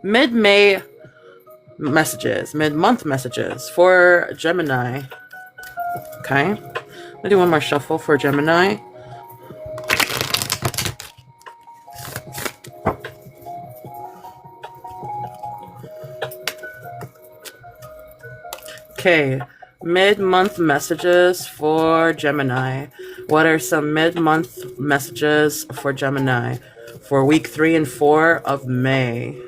Mid-May messages, mid-month messages for Gemini. Okay, I'm gonna do one more shuffle for Gemini. Okay, mid-month messages for Gemini. What are some mid-month messages for Gemini for week 3 and 4 of May?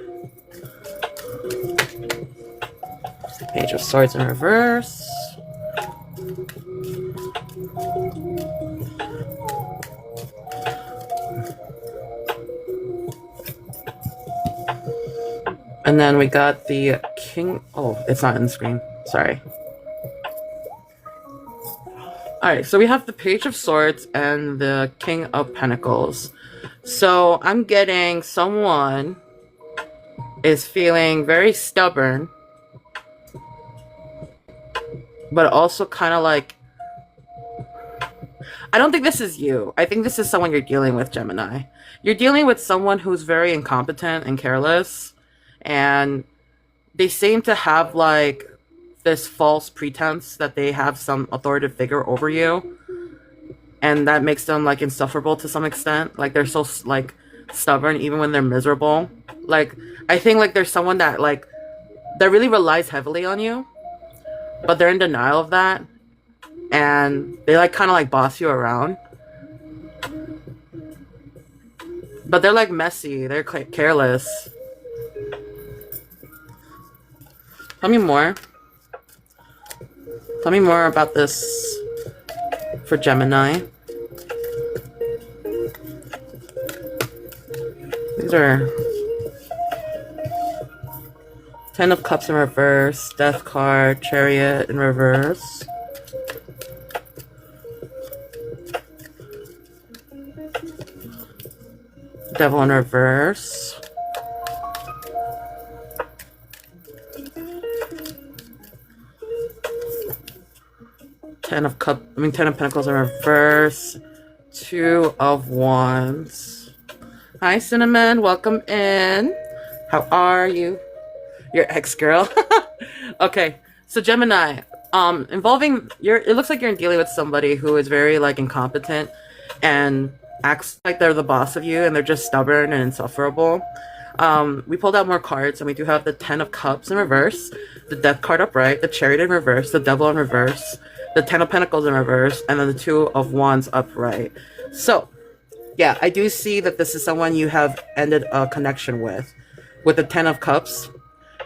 Page of Swords in reverse. And then we got the King. Oh, it's not in the screen. Sorry. Alright, so we have the Page of Swords and the King of Pentacles. So I'm getting someone is feeling very stubborn, but also kind of like, I don't think this is you. I think this is someone you're dealing with, Gemini. You're dealing with someone who's very incompetent and careless, and they seem to have like this false pretense that they have some authoritative figure over you, and that makes them like insufferable to some extent. Like they're so like stubborn even when they're miserable. Like I think like there's someone that like that really relies heavily on you, but they're in denial of that, and they like kind of like boss you around, but they're like messy, they're careless. Tell me more. Tell me more about this for Gemini. These are Ten of Cups in reverse, Death card, Chariot in reverse. Devil in reverse. Ten of Pentacles in reverse. Two of Wands. Hi, Cinnamon. Welcome in. How are you? Your ex-girl. Okay, so Gemini, involving it looks like you're dealing with somebody who is very like incompetent and acts like they're the boss of you, and they're just stubborn and insufferable. We pulled out more cards, and we do have the Ten of Cups in reverse, the Death card upright, the Chariot in reverse, the Devil in reverse, the Ten of Pentacles in reverse, and then the Two of Wands upright. So, yeah, I do see that this is someone you have ended a connection with. With the Ten of Cups,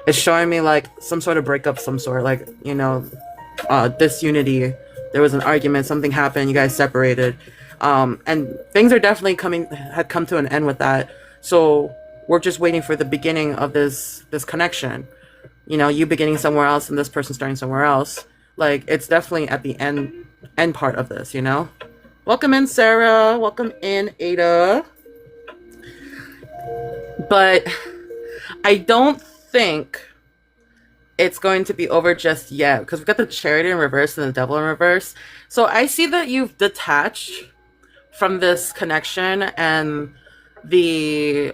it's showing me like some sort of breakup, some sort, like, you know, disunity. There was an argument, something happened, you guys separated. And things are definitely had come to an end with that. So we're just waiting for the beginning of this connection. You know, you beginning somewhere else and this person starting somewhere else. Like, it's definitely at the end part of this, you know? Welcome in, Sarah. Welcome in, Ada. But I don't think it's going to be over just yet, because we've got the Chariot in reverse and the Devil in reverse. So I see that you've detached from this connection and the,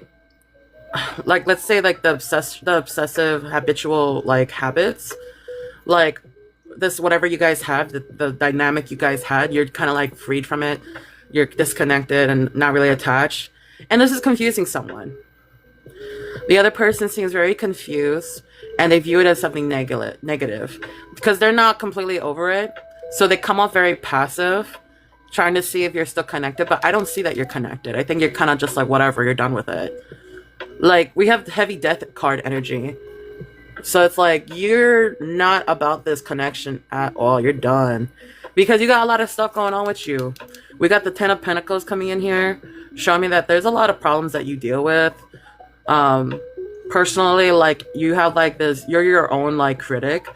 like, let's say like the obsessive habitual like habits, like this, whatever you guys have, the dynamic you guys had, you're kind of like freed from it. You're disconnected and not really attached. And this is confusing someone. The other person seems very confused, and they view it as something negative because they're not completely over it. So they come off very passive, trying to see if you're still connected. But I don't see that you're connected. I think you're kind of just like, whatever, you're done with it. Like, we have heavy Death card energy. So it's like, you're not about this connection at all. You're done. Because you got a lot of stuff going on with you. We got the Ten of Pentacles coming in here, showing me that there's a lot of problems that you deal with. Personally, like, you have like this, you're your own like critic.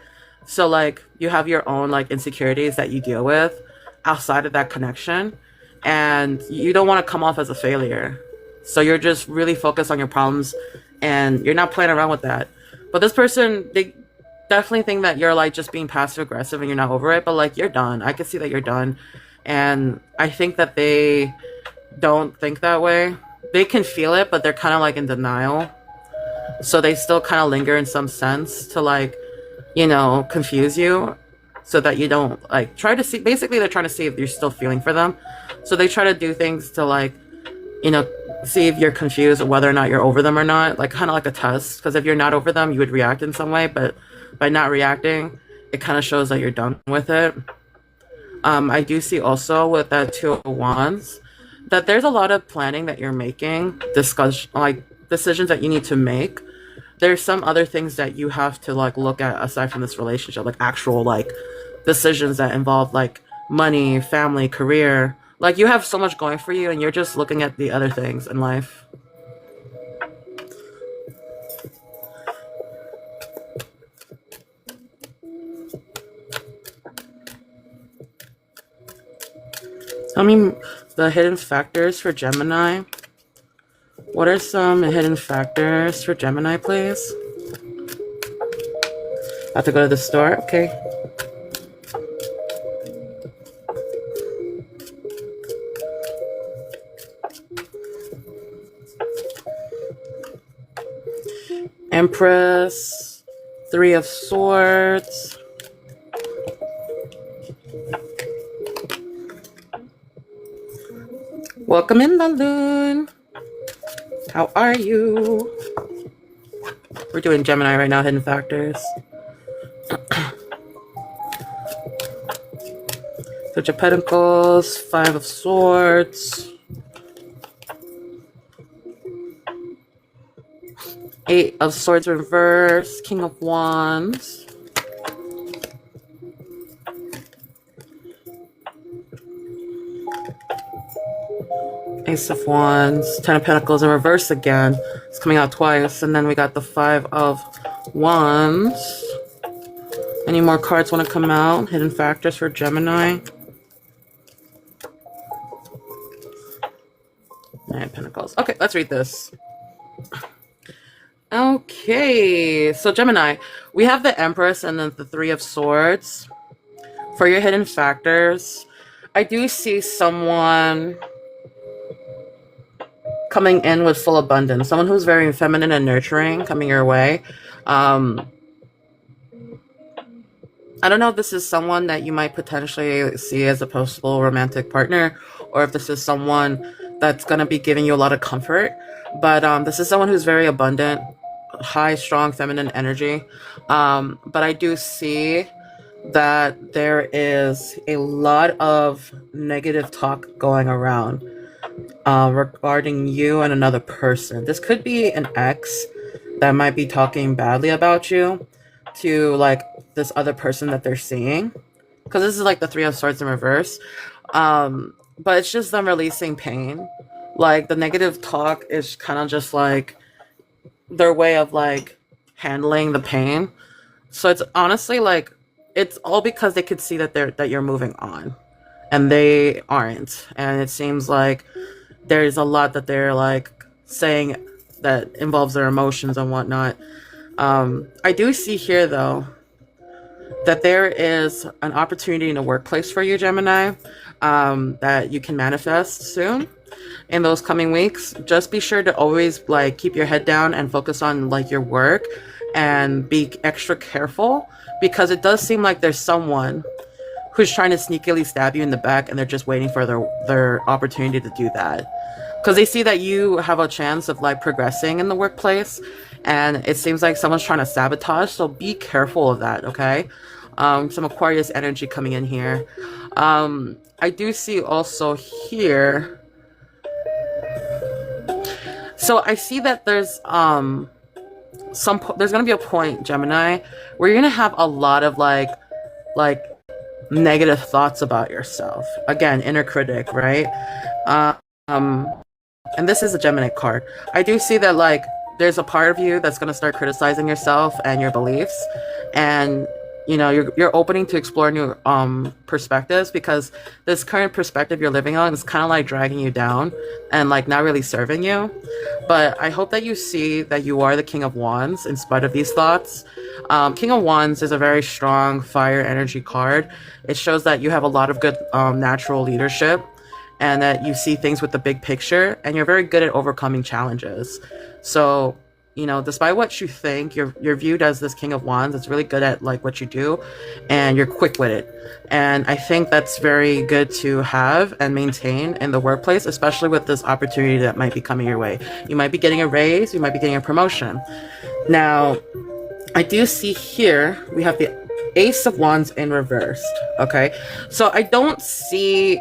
So like, you have your own like insecurities that you deal with outside of that connection. And you don't want to come off as a failure. So you're just really focused on your problems, and you're not playing around with that. But this person, they definitely think that you're like just being passive aggressive and you're not over it, but like, you're done. I can see that you're done. And I think that they don't think that way. They can feel it, but they're kind of like in denial. So they still kind of linger in some sense to like, you know, confuse you so that you don't like try to see. Basically, they're trying to see if you're still feeling for them. So they try to do things to like, you know, see if you're confused or whether or not you're over them or not, like kind of like a test. Because if you're not over them, you would react in some way, but by not reacting, it kind of shows that you're done with it. I do see also with that Two of Wands that there's a lot of planning that you're making, decisions that you need to make. There's some other things that you have to like look at aside from this relationship, like actual like decisions that involve like money, family, career. Like you have so much going for you and you're just looking at the other things in life. Tell me the hidden factors for Gemini. What are some hidden factors for Gemini, please? Have to go to the store? Okay. Empress, Three of Swords. Welcome in, Balloon. How are you? We're doing Gemini right now, hidden factors. Page of Pentacles, Five of Swords. Eight of Swords reverse, King of Wands. Ace of Wands, Ten of Pentacles in reverse again. It's coming out twice. And then we got the Five of Wands. Any more cards want to come out? Hidden factors for Gemini. Nine of Pentacles. Okay, let's read this. Okay, so Gemini, we have the Empress and then the Three of Swords. For your hidden factors, I do see someone coming in with full abundance. Someone who's very feminine and nurturing coming your way. I don't know if this is someone that you might potentially see as a possible romantic partner, or if this is someone that's going to be giving you a lot of comfort. But this is someone who's very abundant, high, strong, feminine energy. But I do see that there is a lot of negative talk going around regarding you and another person. This could be an ex that might be talking badly about you to like this other person that they're seeing, because this is like the Three of Swords in reverse. But it's just them releasing pain. Like the negative talk is kind of just like their way of like handling the pain. So it's honestly like it's all because they could see that you're moving on and they aren't. And it seems like there's a lot that they're like saying that involves their emotions and whatnot. I do see here though that there is an opportunity in the workplace for you, Gemini, that you can manifest soon in those coming weeks. Just be sure to always like keep your head down and focus on like your work and be extra careful, because it does seem like there's someone who's trying to sneakily stab you in the back and they're just waiting for their opportunity to do that, because they see that you have a chance of like progressing in the workplace, and it seems like someone's trying to sabotage. So be careful of that, okay? Some Aquarius energy coming in here. I do see also here, so I see that there's there's gonna be a point, Gemini, where you're gonna have a lot of like negative thoughts about yourself. Again, inner critic, right? And this is a Gemini card. I do see that like there's a part of you that's gonna start criticizing yourself and your beliefs, and you know you're opening to explore new perspectives, because this current perspective you're living on is kind of like dragging you down and like not really serving you. But I hope that you see that you are the King of Wands in spite of these thoughts. King of Wands is a very strong fire energy card. It shows that you have a lot of good natural leadership, and that you see things with the big picture, and you're very good at overcoming challenges. So you know, despite what you think, you're viewed as this King of Wands. It's really good at like what you do, and you're quick-witted. And I think that's very good to have and maintain in the workplace, especially with this opportunity that might be coming your way. You might be getting a raise, you might be getting a promotion. Now, I do see here we have the Ace of Wands in reversed. Okay, so I don't see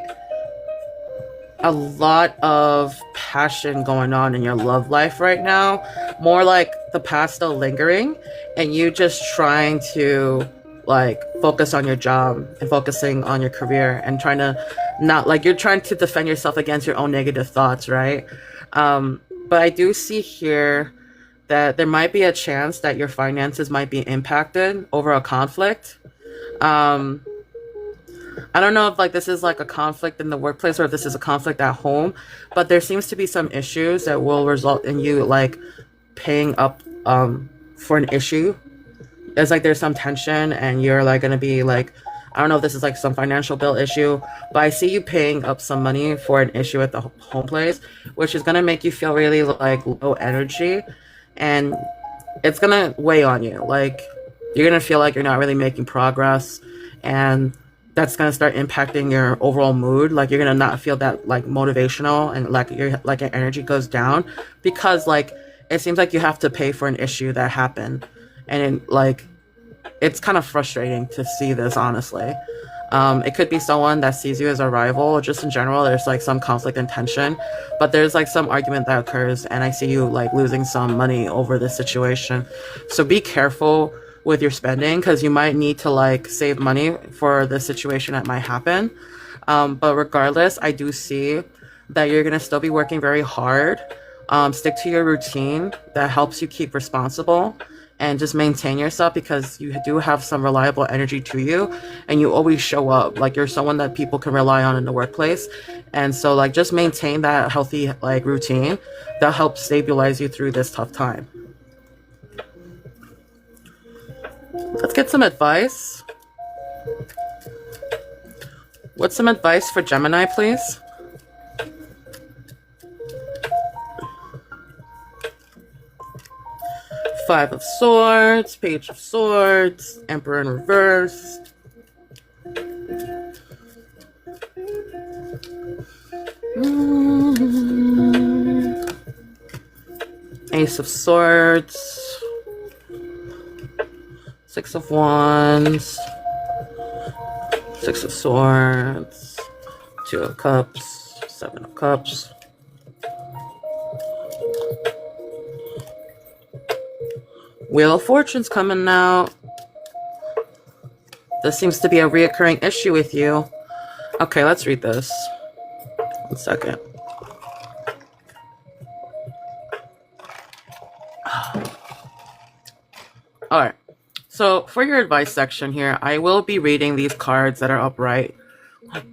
a lot of passion going on in your love life right now. More like the past still lingering, and you just trying to like focus on your job and focusing on your career and trying to not like you're trying to defend yourself against your own negative thoughts, right? But I do see here that there might be a chance that your finances might be impacted over a conflict. I don't know if like this is like a conflict in the workplace or if this is a conflict at home, but there seems to be some issues that will result in you like paying up for an issue. It's like there's some tension and you're like gonna be like, I don't know if this is like some financial bill issue, but I see you paying up some money for an issue at the home place, which is gonna make you feel really like low energy, and it's gonna weigh on you. Like you're gonna feel like you're not really making progress, and that's gonna start impacting your overall mood. Like you're gonna not feel that like motivational, and like your energy goes down because like it seems like you have to pay for an issue that happened, and like it's kind of frustrating to see this, honestly. It could be someone that sees you as a rival, or just in general there's like some conflict and tension, but there's like some argument that occurs, and I see you like losing some money over this situation. So be careful with your spending, because you might need to like save money for the situation that might happen. But regardless, I do see that you're gonna still be working very hard. Stick to your routine that helps you keep responsible, and just maintain yourself, because you do have some reliable energy to you, and you always show up. Like you're someone that people can rely on in the workplace, and so like just maintain that healthy like routine that helps stabilize you through this tough time. Let's get some advice. What's some advice for Gemini, please? Five of Swords, Page of Swords, Emperor in reverse. Ace of Swords. Six of Wands, Six of Swords, Two of Cups, Seven of Cups. Wheel of Fortune's coming out. This seems to be a reoccurring issue with you. Okay, let's read this. 1 second. Alright. So for your advice section here, I will be reading these cards that are upright,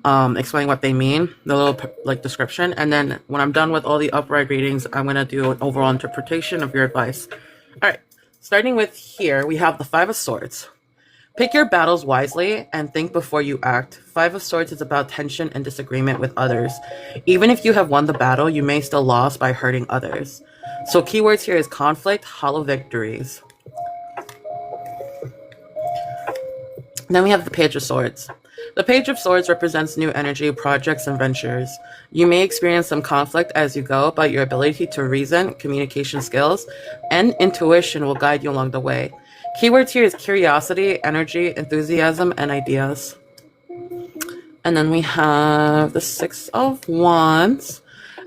explaining what they mean, the little like description, and then when I'm done with all the upright readings, I'm going to do an overall interpretation of your advice. Alright, starting with here, we have the Five of Swords. Pick your battles wisely and think before you act. Five of Swords is about tension and disagreement with others. Even if you have won the battle, you may still lose by hurting others. So keywords here is conflict, hollow victories. Then we have the Page of Swords. The Page of Swords represents new energy, projects, and ventures. You may experience some conflict as you go, but your ability to reason, communication skills, and intuition will guide you along the way. Keywords here is curiosity, energy, enthusiasm, and ideas. And then we have the Six of Wands.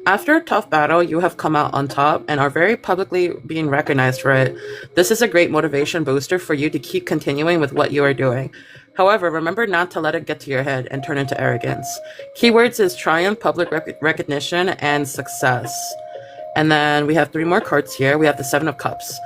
After a tough battle, you have come out on top and are very publicly being recognized for it. This is a great motivation booster for you to keep continuing with what you are doing. However, remember not to let it get to your head and turn into arrogance. Keywords is triumph, public recognition, and success. And then we have 3 more cards here. We have the Seven of Cups.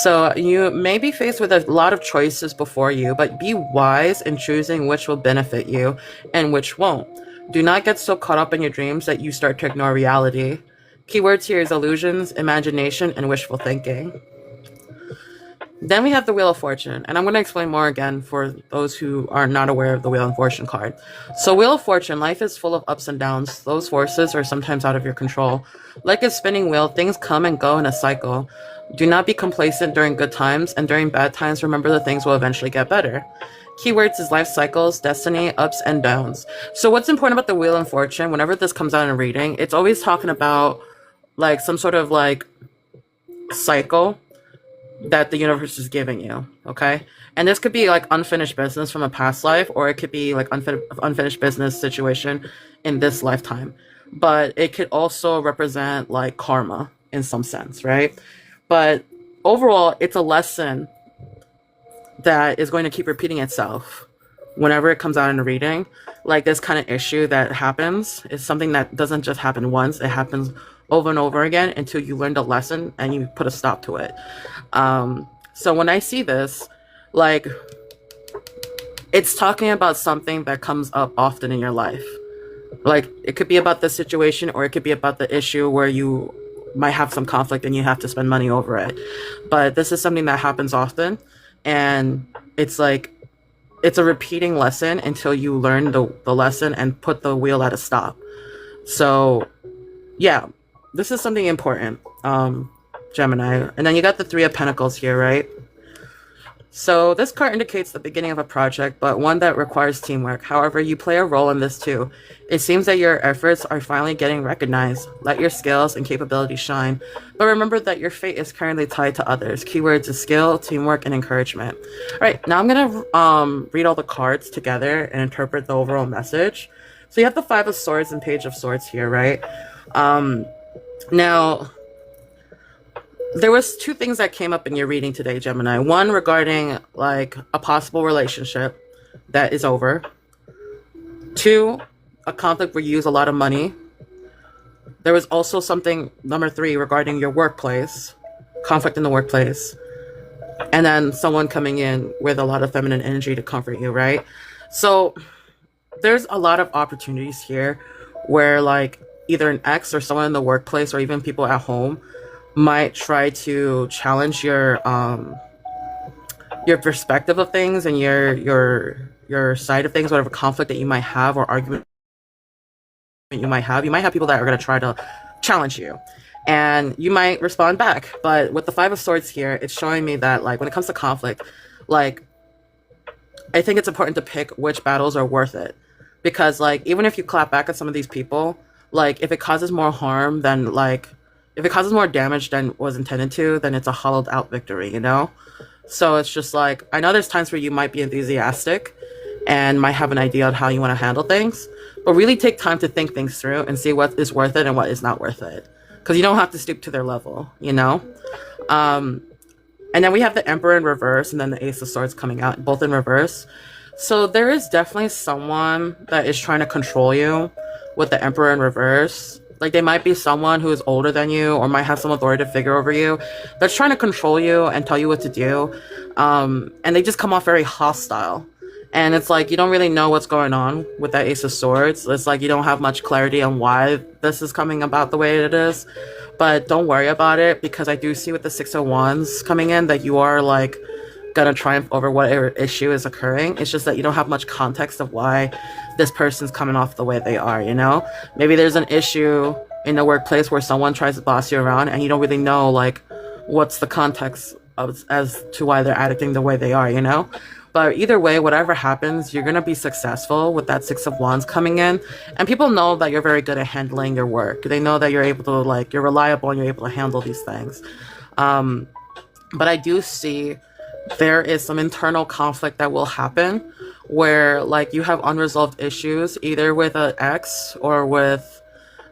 So you may be faced with a lot of choices before you, but be wise in choosing which will benefit you and which won't. Do not get so caught up in your dreams that you start to ignore reality. Keywords here is illusions, imagination, and wishful thinking. Then we have the Wheel of Fortune, and I'm going to explain more again for those who are not aware of the Wheel of Fortune card. So, Wheel of Fortune, life is full of ups and downs. Those forces are sometimes out of your control. Like a spinning wheel, things come and go in a cycle. Do not be complacent during good times, and during bad times, remember that things will eventually get better. Keywords is life cycles, destiny, ups and downs. So, what's important about the Wheel of Fortune, whenever this comes out in a reading, it's always talking about like some sort of like cycle that the universe is giving you, okay? And this could be like unfinished business from a past life, or it could be like unfinished business situation in this lifetime. But it could also represent like karma in some sense, right? But overall, it's a lesson that is going to keep repeating itself whenever it comes out in a reading. Like this kind of issue that happens is something that doesn't just happen once, it happens over and over again until you learn the lesson and you put a stop to it. So when I see this, like, it's talking about something that comes up often in your life. Like, it could be about this situation, or it could be about the issue where you might have some conflict and you have to spend money over it. But this is something that happens often, and it's like, it's a repeating lesson until you learn the lesson and put the wheel at a stop. So, yeah, this is something important. Gemini. And then you got the Three of Pentacles here, right? So this card indicates the beginning of a project, but one that requires teamwork. However, you play a role in this too. It seems that your efforts are finally getting recognized. Let your skills and capabilities shine. But remember that your fate is currently tied to others. Keywords is skill, teamwork, and encouragement. All right, now I'm going to read all the cards together and interpret the overall message. So you have the Five of Swords and Page of Swords here, right? Now, there was two things that came up in your reading today, Gemini. One regarding like a possible relationship that is over. Two, a conflict where you use a lot of money. There was also something, number three, regarding your workplace, conflict in the workplace. And then someone coming in with a lot of feminine energy to comfort you, right? So there's a lot of opportunities here where like either an ex or someone in the workplace or even people at home might try to challenge your perspective of things and your side of things, whatever conflict that you might have or argument you might have. You might have people that are going to try to challenge you, and you might respond back. But with the Five of Swords here, it's showing me that like when it comes to conflict, like I think it's important to pick which battles are worth it, because like even if you clap back at some of these people, like if it causes more harm than like if it causes more damage than was intended to, then it's a hollowed out victory, you know? So it's just like, I know there's times where you might be enthusiastic and might have an idea on how you want to handle things, but really take time to think things through and see what is worth it and what is not worth it. Because you don't have to stoop to their level, you know? And then we have the Emperor in reverse and then the Ace of Swords coming out, both in reverse. So there is definitely someone that is trying to control you with the Emperor in reverse. Like, they might be someone who is older than you or might have some authoritative figure over you that's trying to control you and tell you what to do. And they just come off very hostile. And it's like, you don't really know what's going on with that Ace of Swords. It's like you don't have much clarity on why this is coming about the way it is. But don't worry about it, because I do see with the Six of Wands coming in that you are, like, gonna triumph over whatever issue is occurring. It's just that you don't have much context of why this person's coming off the way they are, you know? Maybe there's an issue in the workplace where someone tries to boss you around and you don't really know, like, what's the context of, as to why they're acting the way they are, you know? But either way, whatever happens, you're gonna be successful with that Six of Wands coming in. And people know that you're very good at handling your work. They know that you're able to, like, you're reliable and you're able to handle these things. But I do see there is some internal conflict that will happen where, like, you have unresolved issues either with an ex or with,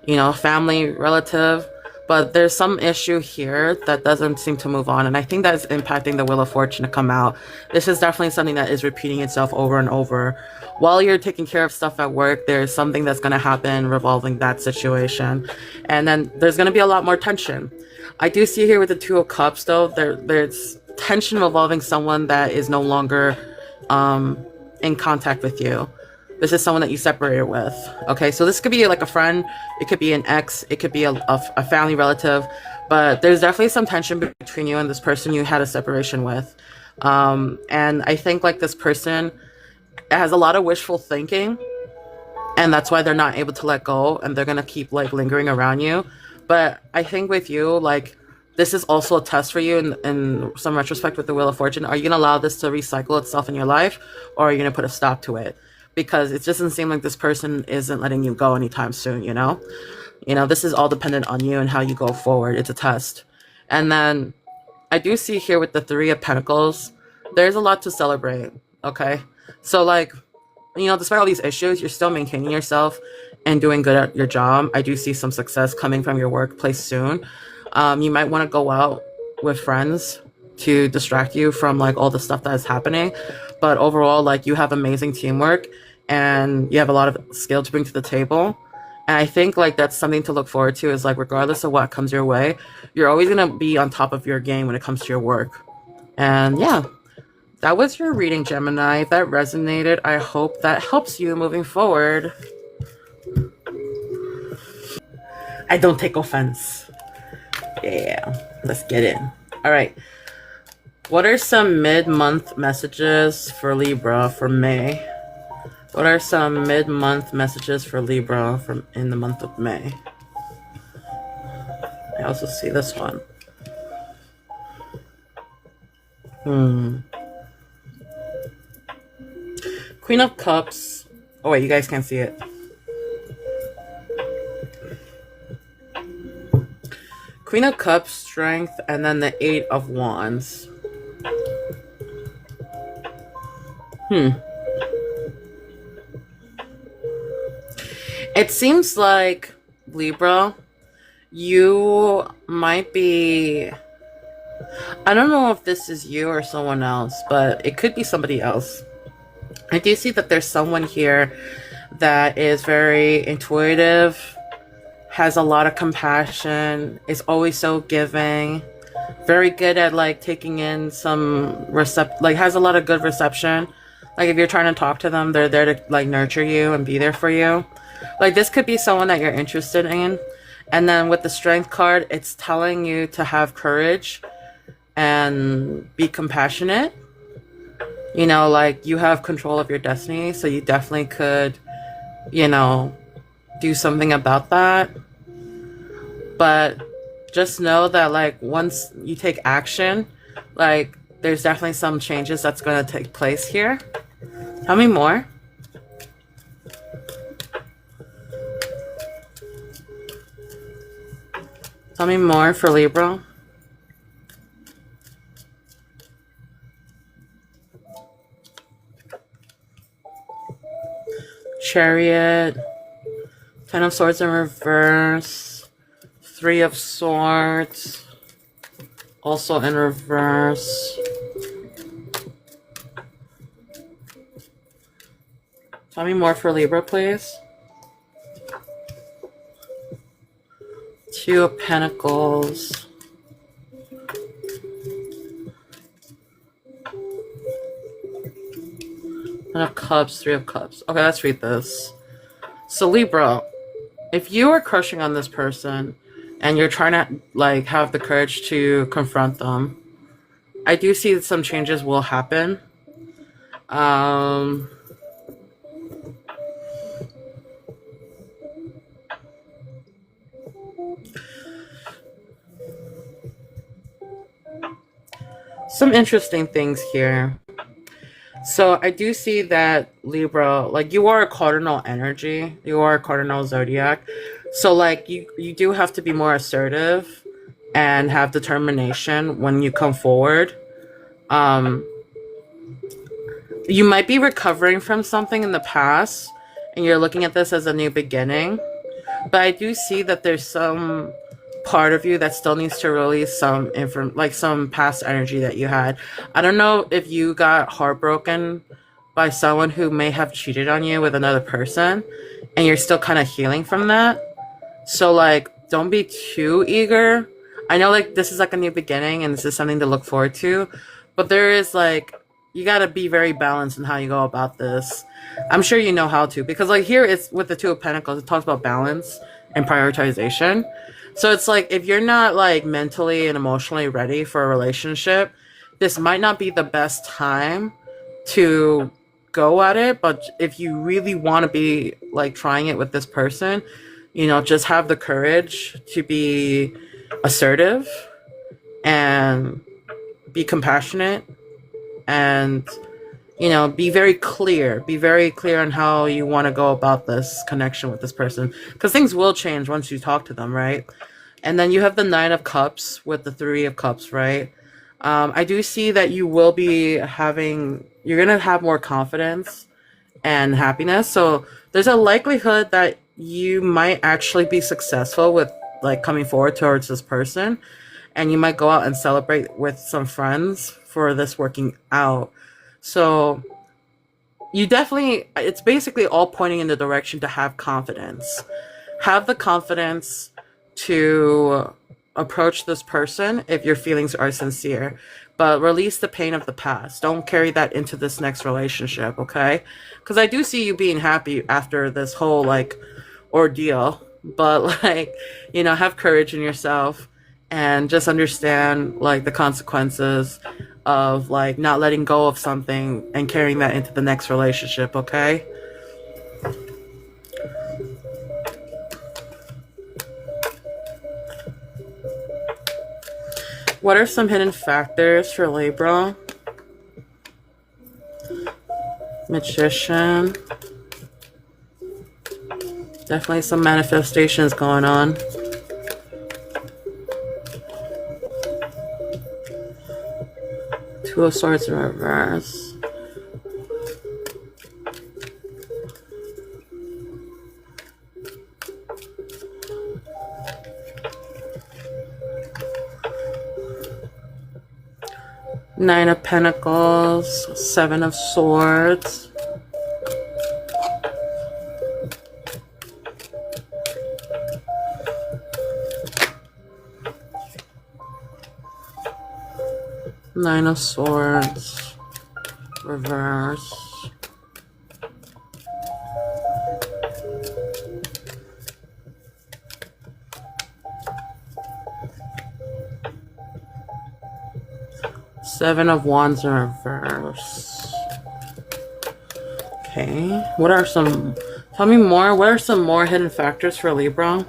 you know, family relative, but there's some issue here that doesn't seem to move on, and I think that is impacting the Wheel of Fortune to come out. This is definitely something that is repeating itself over and over. While you're taking care of stuff at work, there's something that's going to happen revolving that situation, and then there's going to be a lot more tension. I do see here with the Two of Cups, though, there's tension involving someone that is no longer in contact with you. This is someone that you separated with. Okay, so this could be like a friend, it could be an ex, it could be a family relative, but there's definitely some tension between you and this person you had a separation with. And I think like this person has a lot of wishful thinking, and that's why they're not able to let go, and they're gonna keep like lingering around you. But I think with you, like, this is also a test for you in some retrospect with the Wheel of Fortune. Are you gonna allow this to recycle itself in your life, or are you gonna put a stop to it? Because it just doesn't seem like this person isn't letting you go anytime soon, you know? You know, this is all dependent on you and how you go forward. It's a test. And then I do see here with the Three of Pentacles, there's a lot to celebrate, okay? So, like, you know, despite all these issues, you're still maintaining yourself and doing good at your job. I do see some success coming from your workplace soon. You might want to go out with friends to distract you from, like, all the stuff that is happening. But overall, like, you have amazing teamwork and you have a lot of skill to bring to the table. And I think, like, that's something to look forward to is, like, regardless of what comes your way, you're always going to be on top of your game when it comes to your work. And yeah, that was your reading, Gemini. If that resonated, I hope that helps you moving forward. I don't take offense. Yeah, let's get in. All right. What are some mid-month messages for Libra for May? What are some mid-month messages for Libra from in the month of May? I also see this one. Queen of Cups. Oh wait, you guys can't see it. Queen of Cups, Strength, and then the Eight of Wands. It seems like, Libra, you might be... I don't know if this is you or someone else, but it could be somebody else. I do see that there's someone here that is very intuitive, has a lot of compassion, is always so giving, very good at, like, taking in some has a lot of good reception. Like, if you're trying to talk to them, they're there to, like, nurture you and be there for you. Like, this could be someone that you're interested in. And then with the Strength card, it's telling you to have courage and be compassionate. You know, like, you have control of your destiny, so you definitely could, you know, do something about that. But just know that, like, once you take action, like, there's definitely some changes that's going to take place here. Tell me more. Tell me more for Libra. Chariot. Ten of Swords in reverse. Three of Swords. Also in reverse. Tell me more for Libra, please. Two of Pentacles. Ten of Cups, Three of Cups. Okay, let's read this. So Libra, if you are crushing on this person and you're trying to, like, have the courage to confront them, I do see that some changes will happen. Some interesting things here. So I do see that, Libra, like, you are a cardinal energy. You are a cardinal zodiac. So, like, you do have to be more assertive and have determination when you come forward. You might be recovering from something in the past and you're looking at this as a new beginning. But I do see that there's some part of you that still needs to release some some past energy that you had. I don't know if you got heartbroken by someone who may have cheated on you with another person and you're still kind of healing from that. So, like, don't be too eager. I know, like, this is like a new beginning and this is something to look forward to, but there is, like, you got to be very balanced in how you go about this. I'm sure you know how to, because like here it's with the Two of Pentacles, it talks about balance and prioritization. So it's like if you're not like mentally and emotionally ready for a relationship, this might not be the best time to go at it. But if you really want to be like trying it with this person, you know, just have the courage to be assertive and be compassionate and, you know, be very clear on how you want to go about this connection with this person, because things will change once you talk to them, right? And then you have the Nine of Cups with the Three of Cups, right? I do see that you will be you're going to have more confidence and happiness. So there's a likelihood that you might actually be successful with like coming forward towards this person, and you might go out and celebrate with some friends for this working out. So you definitely, it's basically all pointing in the direction to have confidence. Have the confidence to approach this person if your feelings are sincere, but release the pain of the past. Don't carry that into this next relationship, okay? Because I do see you being happy after this whole like ordeal, but like, you know, have courage in yourself and just understand like the consequences of like not letting go of something and carrying that into the next relationship, okay? What are some hidden factors for Libra? Magician. Definitely some manifestations going on. Two of Swords in reverse. Nine of Pentacles, Seven of Swords. Nine of Swords, reverse. Seven of Wands in reverse. Okay, what are some, tell me more, what are some more hidden factors for Libra?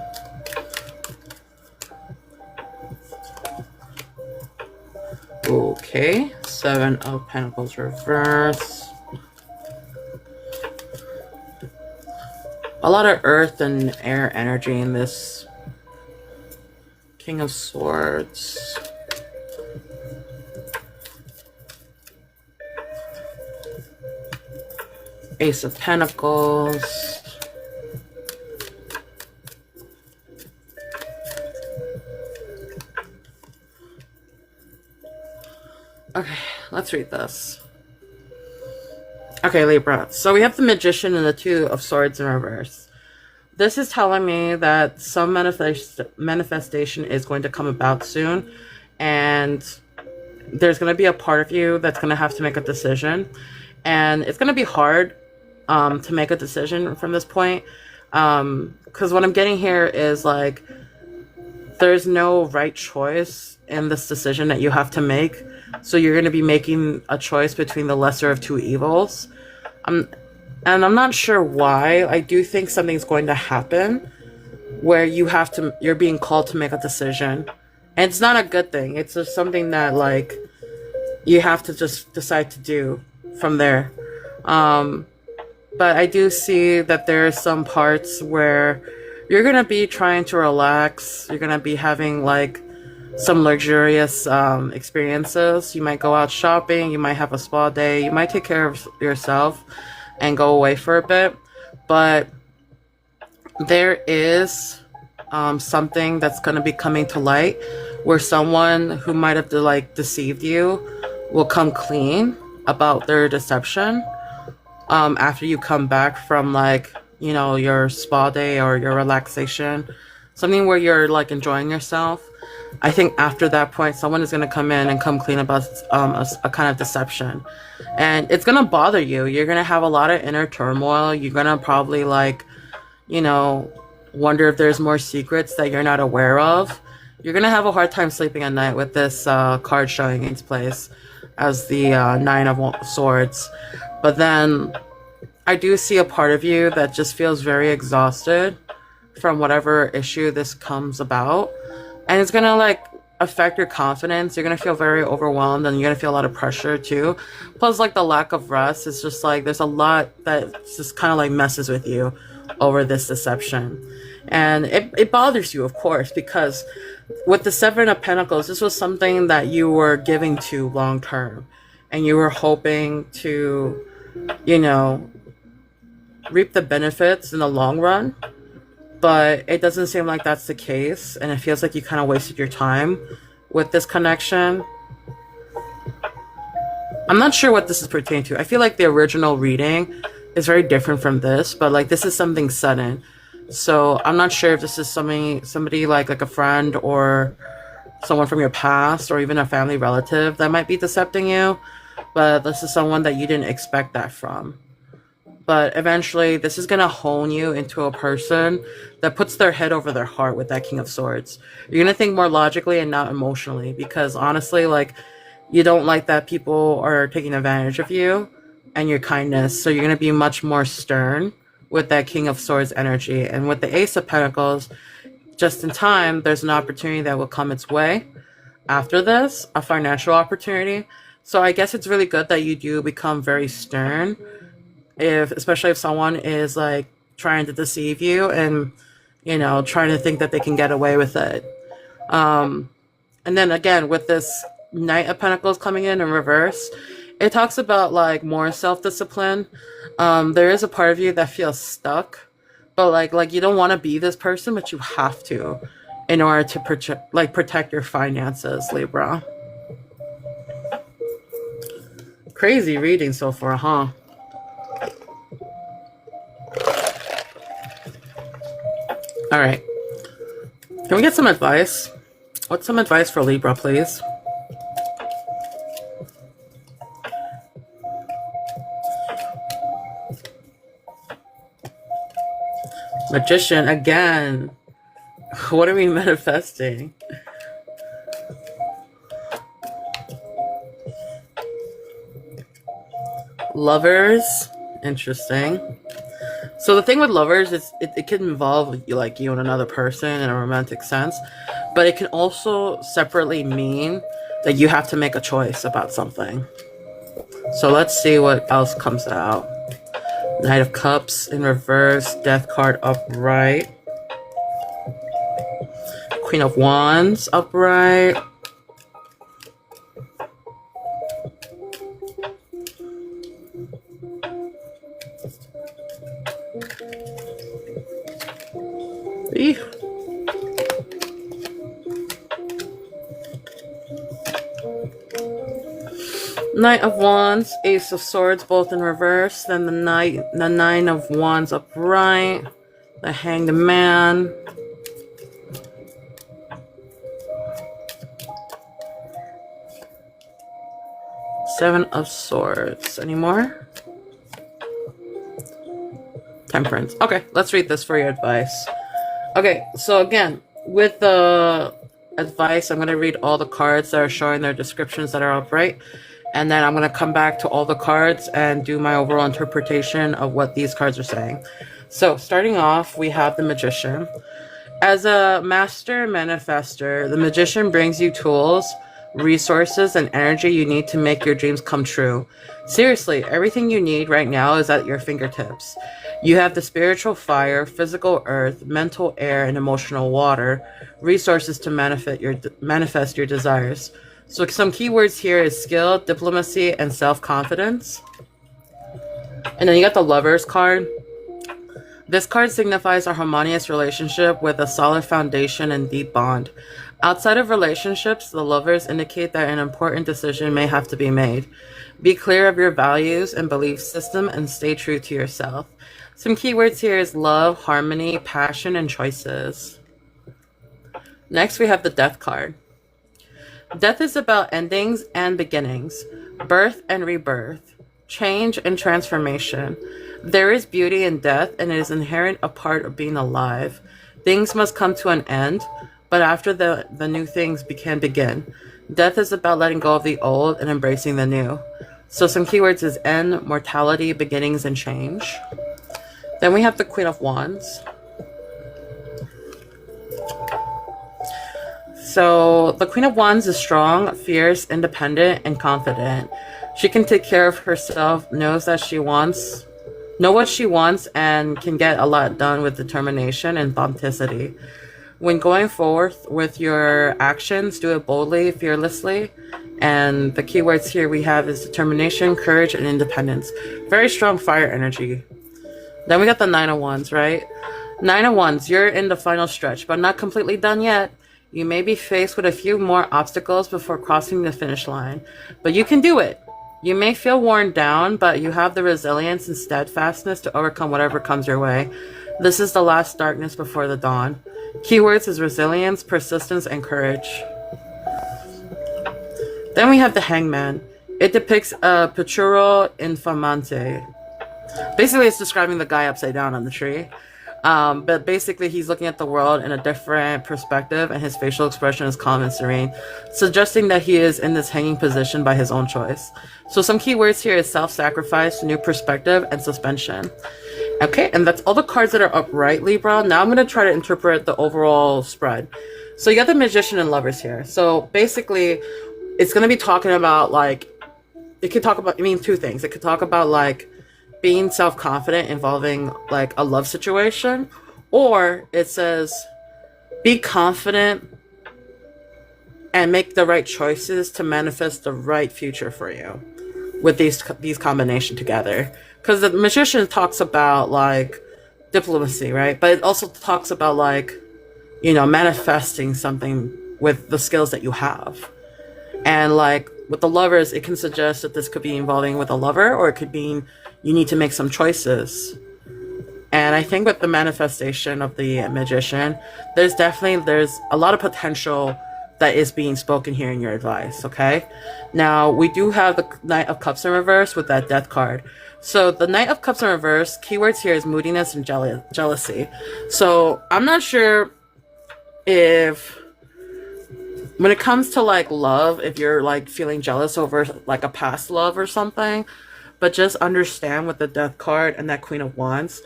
Okay, Seven of Pentacles reverse. A lot of earth and air energy in this. King of Swords. Ace of Pentacles. Okay, let's read this. Okay, Libra. So we have the Magician and the Two of Swords in reverse. This is telling me that some manifestation is going to come about soon. And there's going to be a part of you that's going to have to make a decision. And it's going to be hard to make a decision from this point. Because what I'm getting here is like, there's no right choice in this decision that you have to make. So you're going to be making a choice between the lesser of two evils. And I'm not sure why. I do think something's going to happen where you're being called to make a decision. And it's not a good thing. It's just something that like you have to just decide to do from there. But I do see that there are some parts where you're going to be trying to relax. You're going to be having like some luxurious experiences. You might go out shopping. You might have a spa day. You might take care of yourself and go away for a bit. But there is something that's going to be coming to light where someone who might have like deceived you will come clean about their deception after you come back from like, you know, your spa day or your relaxation, something where you're like enjoying yourself. I think after that point, someone is going to come in and come clean about a kind of deception. And it's going to bother you. You're going to have a lot of inner turmoil. You're going to probably, like, you know, wonder if there's more secrets that you're not aware of. You're going to have a hard time sleeping at night with this card showing its place as the Nine of Swords. But then I do see a part of you that just feels very exhausted from whatever issue this comes about. And it's going to, like, affect your confidence. You're going to feel very overwhelmed, and you're going to feel a lot of pressure too. Plus, like, the lack of rest is just like, there's a lot that just kind of like messes with you over this deception. And it bothers you, of course, because with the Seven of Pentacles, this was something that you were giving to long term, and you were hoping to, you know, reap the benefits in the long run. But it doesn't seem like that's the case, and it feels like you kind of wasted your time with this connection. I'm not sure what this is pertaining to. I feel like the original reading is very different from this, but like this is something sudden. So I'm not sure if this is somebody like a friend or someone from your past or even a family relative that might be decepting you, but this is someone that you didn't expect that from. But eventually, this is going to hone you into a person that puts their head over their heart with that King of Swords. You're going to think more logically and not emotionally, because honestly, like, you don't like that people are taking advantage of you and your kindness. So you're going to be much more stern with that King of Swords energy. And with the Ace of Pentacles, just in time, there's an opportunity that will come its way after this, a financial opportunity. So I guess it's really good that you do become very stern, especially if someone is like trying to deceive you and, you know, trying to think that they can get away with it. And then again, with this Knight of Pentacles coming in reverse, it talks about like more self-discipline. There is a part of you that feels stuck, but like you don't want to be this person, but you have to in order to protect your finances, Libra. Crazy reading so far, huh? All right. Can we get some advice? What's some advice for Libra, please? Magician again. What are we manifesting? Lovers. Interesting. So the thing with lovers is it can involve like you and another person in a romantic sense, but it can also separately mean that you have to make a choice about something. So let's see what else comes out. Knight of Cups in reverse, Death card upright, Queen of Wands upright, Knight of Wands, Ace of Swords, both in reverse. Then the Nine of Wands upright, the Hanged Man, Seven of Swords. Any more? Temperance. Okay, let's read this for your advice. Okay, so again, with the advice, I'm going to read all the cards that are showing their descriptions that are upright. And then I'm going to come back to all the cards and do my overall interpretation of what these cards are saying. So starting off, we have the Magician. As a master manifester, the Magician brings you tools, resources, and energy you need to make your dreams come true. Seriously, everything you need right now is at your fingertips. You have the spiritual fire, physical earth, mental air, and emotional water, resources to manifest your desires. So some keywords here is skill, diplomacy, and self-confidence. And then you got the Lovers card. This card signifies a harmonious relationship with a solid foundation and deep bond. Outside of relationships, the Lovers indicate that an important decision may have to be made. Be clear of your values and belief system and stay true to yourself. Some keywords here is love, harmony, passion, and choices. Next, we have the Death card. Death is about endings and beginnings, birth and rebirth, change and transformation. There is beauty in death, and it is inherent a part of being alive. Things must come to an end, but after the new things can begin. Death is about letting go of the old and embracing the new. So some keywords is end, mortality, beginnings, and change. Then we have the Queen of Wands. So the Queen of Wands is strong, fierce, independent, and confident. She can take care of herself, knows what she wants, and can get a lot done with determination and authenticity. When going forth with your actions, do it boldly, fearlessly. And the keywords here we have is determination, courage, and independence. Very strong fire energy. Then we got the Nine of Wands, right? Nine of Wands, you're in the final stretch, but not completely done yet. You may be faced with a few more obstacles before crossing the finish line, but you can do it. You may feel worn down, but you have the resilience and steadfastness to overcome whatever comes your way. This is the last darkness before the dawn. Keywords is resilience, persistence, and courage. Then we have the Hangman. It depicts a Peturo Infamante. Basically, it's describing the guy upside down on the tree. But basically, he's looking at the world in a different perspective, and his facial expression is calm and serene, suggesting that he is in this hanging position by his own choice. So some keywords here is self-sacrifice, new perspective, and suspension. Okay, and that's all the cards that are upright, Libra. Now I'm going to try to interpret the overall spread. So you got the Magician and Lovers here. So basically, it's going to be talking about, like, it could talk about, two things. It could talk about, like, being self-confident involving, like, a love situation, or it says be confident and make the right choices to manifest the right future for you with these combination together. Because the Magician talks about, like, diplomacy, right? But it also talks about, like, manifesting something with the skills that you have. And, like, with the Lovers, it can suggest that this could be involving with a lover, or it could be you need to make some choices. And I think with the manifestation of the Magician, there's a lot of potential that is being spoken here in your advice, okay? Now, we do have the Knight of Cups in reverse with that Death card. So the Knight of Cups in reverse, keywords here is moodiness and jealousy. So I'm not sure if, when it comes to, like, love, if you're, like, feeling jealous over, like, a past love or something, but just understand with the Death card and that Queen of Wands,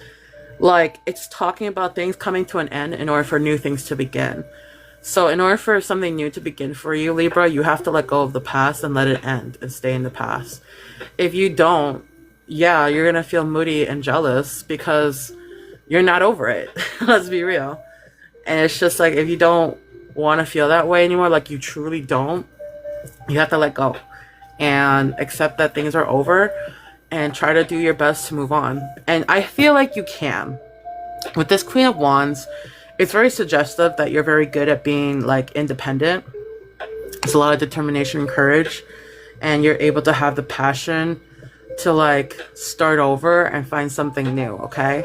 like, it's talking about things coming to an end in order for new things to begin. So in order for something new to begin for you, Libra, you have to let go of the past and let it end and stay in the past. If you don't, yeah, you're going to feel moody and jealous because you're not over it. Let's be real. And it's just like, if you don't want to feel that way anymore, like you truly don't, you have to let go and accept that things are over and try to do your best to move on. And I feel like you can. With this Queen of Wands, it's very suggestive that you're very good at being, like, independent. It's a lot of determination and courage, and you're able to have the passion to, like, start over and find something new, okay?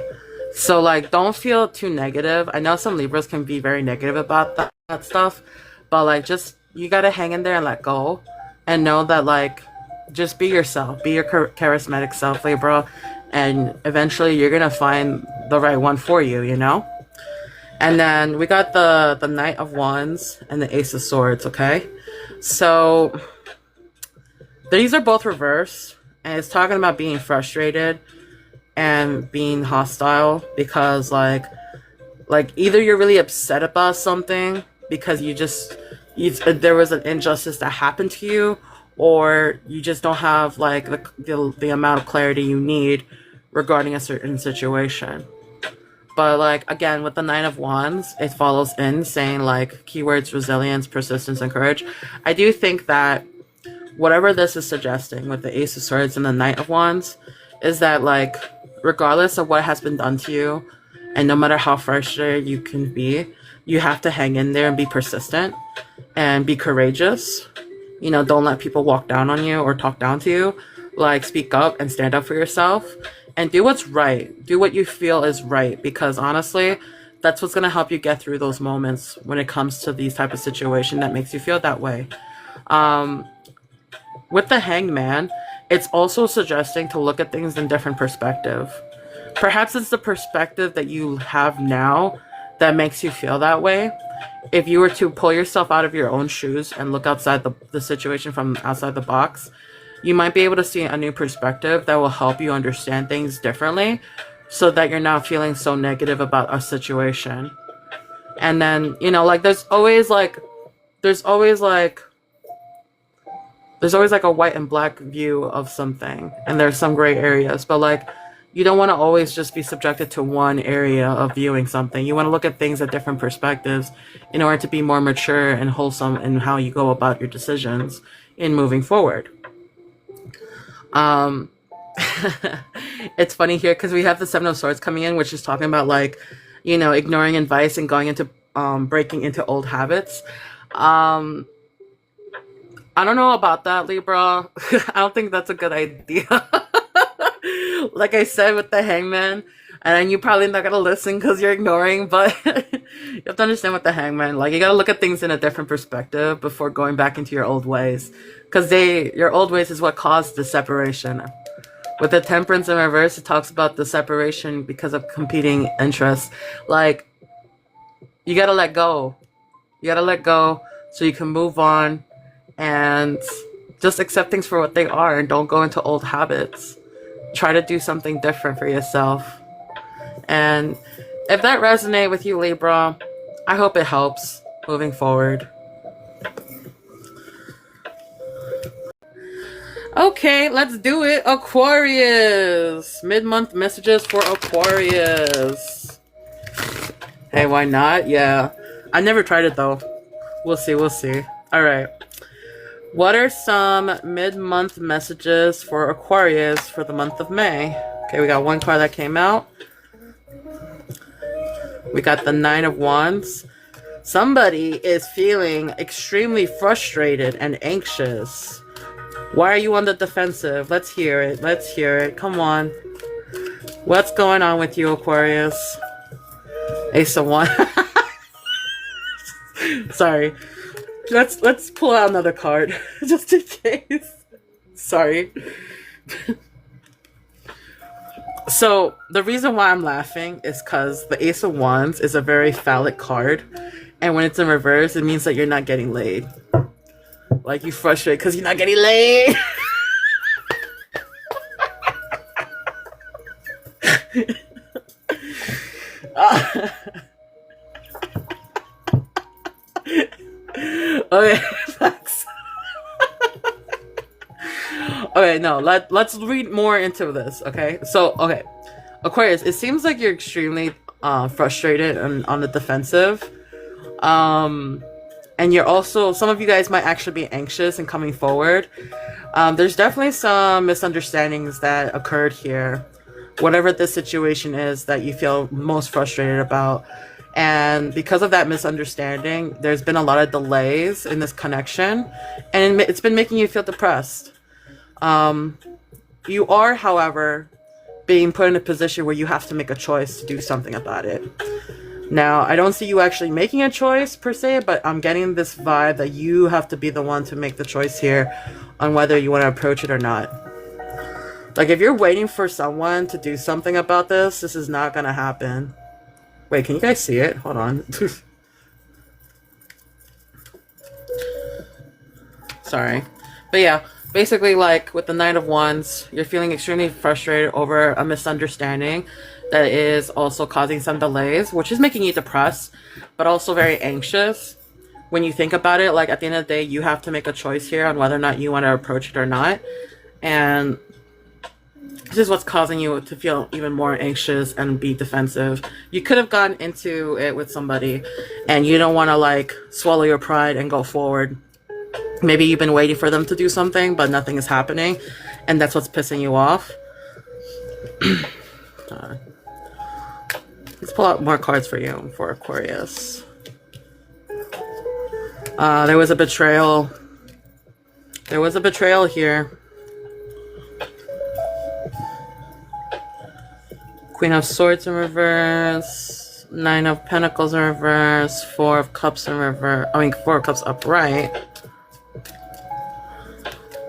So, like, don't feel too negative. I know some Libras can be very negative about that stuff, but, like, just, you gotta hang in there and let go, and know that, like, just be yourself. Be your charismatic self, Libra, and eventually you're gonna find the right one for you, And then we got the Knight of Wands and the Ace of Swords, okay? So these are both reversed, and it's talking about being frustrated and being hostile because, like either you're really upset about something because there was an injustice that happened to you, or you just don't have, like, the amount of clarity you need regarding a certain situation. But, like, again, with the Nine of Wands, it follows in saying, like, keywords, resilience, persistence, and courage. I do think that whatever this is suggesting with the Ace of Swords and the Knight of Wands is that, like, regardless of what has been done to you, and no matter how frustrated you can be, you have to hang in there and be persistent and be courageous. Don't let people walk down on you or talk down to you. Like, speak up and stand up for yourself. And do what's right. Do what you feel is right. Because honestly, That's what's going to help you get through those moments when it comes to these type of situation that makes you feel that way. With the Hangman, it's also suggesting to look at things in different perspective. Perhaps it's the perspective that you have now that makes you feel that way. If you were to pull yourself out of your own shoes and look outside the situation from outside the box, you might be able to see a new perspective that will help you understand things differently, so that you're not feeling so negative about a situation. And then, you know, like there's always like a white and black view of something, and there's some gray areas, but like you don't want to always just be subjected to one area of viewing something. You want to look at things at different perspectives in order to be more mature and wholesome in how you go about your decisions in moving forward. It's funny here because we have the Seven of Swords coming in, which is talking about like, you know, ignoring advice and going into breaking into old habits. I don't know about that, Libra. I don't think that's a good idea. Like I said with the Hangman, and you're probably not gonna listen because you're ignoring, but you have to understand with the Hangman, like you gotta look at things in a different perspective before going back into your old ways, because your old ways is what caused the separation. With the Temperance in reverse, it talks about the separation because of competing interests. Like, you gotta let go. You gotta let go so you can move on and just accept things for what they are and don't go into old habits. Try to do something different for yourself. And if that resonates with you, Libra, I hope it helps moving forward. Okay, let's do it. Aquarius. Mid-month messages for Aquarius. Hey, why not? Yeah. I never tried it though. We'll see, we'll see. Alright. What are some mid-month messages for Aquarius for the month of May? Okay, we got one card that came out. We got the Nine of Wands. Somebody is feeling extremely frustrated and anxious. Why are you on the defensive? Let's hear it. Let's hear it. Come on. What's going on with you, Aquarius? Ace of Wands. Sorry. Let's pull out another card just in case. Sorry. So the reason why I'm laughing is because the Ace of Wands is a very phallic card, and when it's in reverse, it means that you're not getting laid. Like you frustrated because you're not getting laid. Okay, thanks. Okay, no, let's read more into this, okay? So, okay, Aquarius, it seems like you're extremely frustrated and on the defensive. And you're also, some of you guys might actually be anxious and coming forward. There's definitely some misunderstandings that occurred here. Whatever this situation is that you feel most frustrated about. And because of that misunderstanding, there's been a lot of delays in this connection. And it's been making you feel depressed. You are, however, being put in a position where you have to make a choice to do something about it. Now, I don't see you actually making a choice per se, but I'm getting this vibe that you have to be the one to make the choice here on whether you want to approach it or not. Like, if you're waiting for someone to do something about this, this is not going to happen. Wait, can you guys see it? Hold on. Sorry. But yeah, basically, like, with the Knight of Wands, you're feeling extremely frustrated over a misunderstanding that is also causing some delays, which is making you depressed, but also very anxious. When you think about it, like, at the end of the day, you have to make a choice here on whether or not you want to approach it or not. And this is what's causing you to feel even more anxious and be defensive. You could have gone into it with somebody and you don't want to, like, swallow your pride and go forward. Maybe you've been waiting for them to do something, but nothing is happening, and that's what's pissing you off. Let's pull out more cards for you, for Aquarius. There was a betrayal. There was a betrayal here. Queen of Swords in reverse. Nine of Pentacles in reverse, Four of Cups in reverse. I mean, Four of Cups upright.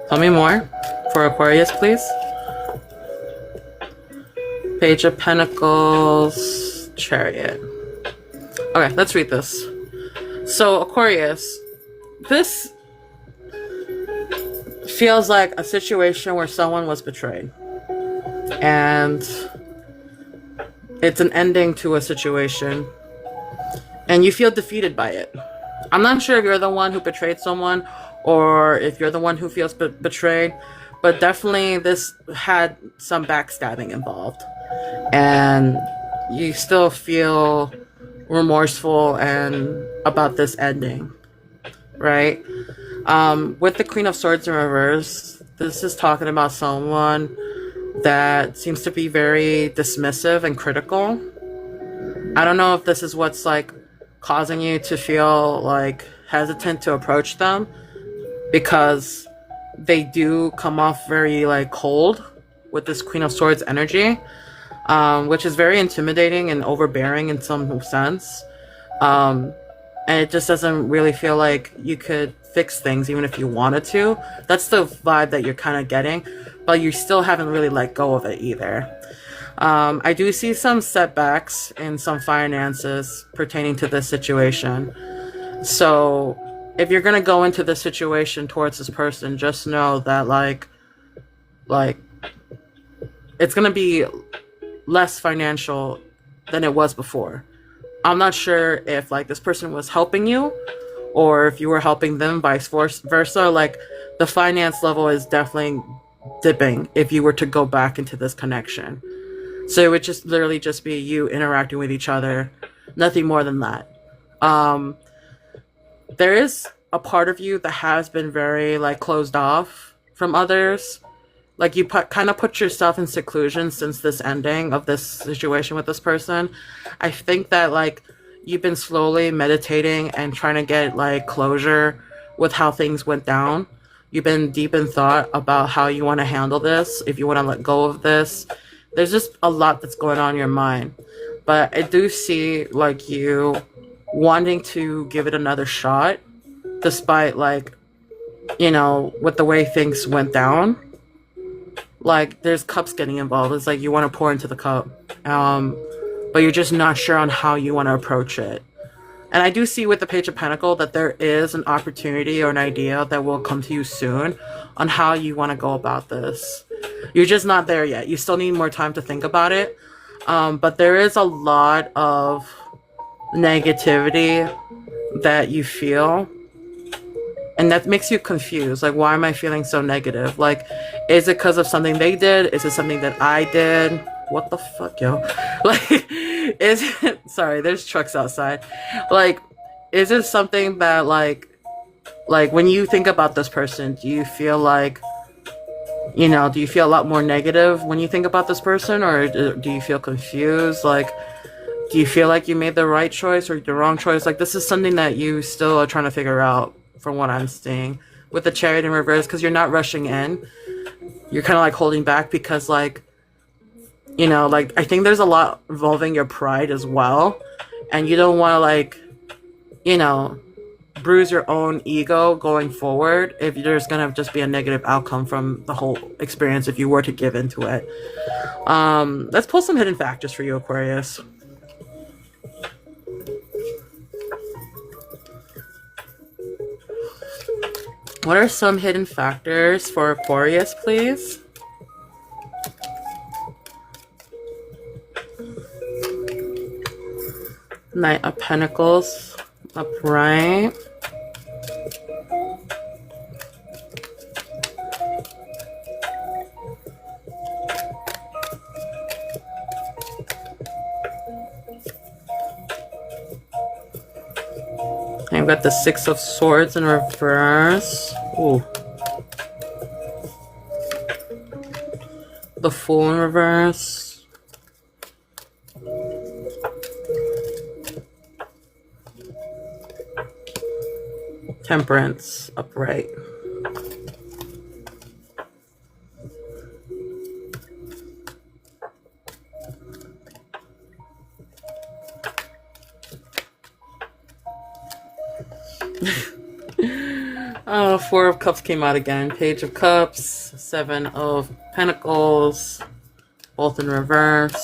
Tell me more for Aquarius, please. Page of Pentacles, Chariot. Okay, let's read this. So, Aquarius, this feels like a situation where someone was betrayed. And it's an ending to a situation. And you feel defeated by it. I'm not sure if you're the one who betrayed someone or if you're the one who feels betrayed. But definitely this had some backstabbing involved. And you still feel remorseful and about this ending, right? With the Queen of Swords in reverse, this is talking about someone that seems to be very dismissive and critical. I don't know if this is what's like causing you to feel like hesitant to approach them, because they do come off very like cold with this Queen of Swords energy, which is very intimidating and overbearing in some sense. And it just doesn't really feel like you could fix things even if you wanted to. That's the vibe that you're kind of getting, but you still haven't really let go of it either. I do see some setbacks in some finances pertaining to this situation. So if you're gonna go into this situation towards this person, just know that like it's gonna be less financial than it was before. I'm not sure if like this person was helping you or if you were helping them, vice versa. Like the finance level is definitely dipping if you were to go back into this connection. So it would just literally just be you interacting with each other, nothing more than that. There is a part of you that has been very like closed off from others. Like you kind of put yourself in seclusion since this ending of this situation with this person. I think that like you've been slowly meditating and trying to get like closure with how things went down. You've been deep in thought about how you want to handle this, if you want to let go of this. There's just a lot that's going on in your mind. But I do see like you wanting to give it another shot, despite like, you know, with the way things went down. Like there's cups getting involved. It's like you want to pour into the cup, but you're just not sure on how you want to approach it. And I do see with the Page of Pentacles that there is an opportunity or an idea that will come to you soon on how you want to go about this. You're just not there yet. You still need more time to think about it. But there is a lot of negativity that you feel. And that makes you confused. Like, why am I feeling so negative? Like, is it because of something they did? Is it something that I did? What the fuck, yo? Like, is it... Sorry, there's trucks outside. Like, is it something that, like, when you think about this person, do you feel like, you know, do you feel a lot more negative when you think about this person? Or do you feel confused? Like, do you feel like you made the right choice or the wrong choice? Like, this is something that you still are trying to figure out. From what I'm seeing with the Chariot in reverse, because you're not rushing in, you're kind of like holding back because like, you know, like I think there's a lot involving your pride as well, and you don't want to like, you know, bruise your own ego going forward if there's gonna just be a negative outcome from the whole experience if you were to give into it. Let's pull some hidden factors for you, Aquarius. What are some hidden factors for Aquarius, please? Knight of Pentacles, upright. I've got the Six of Swords in reverse. Ooh. The Fool in reverse. Temperance upright. Four of Cups came out again. Page of Cups, Seven of Pentacles, both in reverse.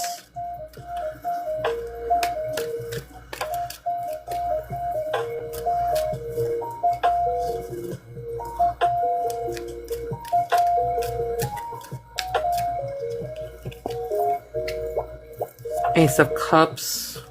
Ace of Cups.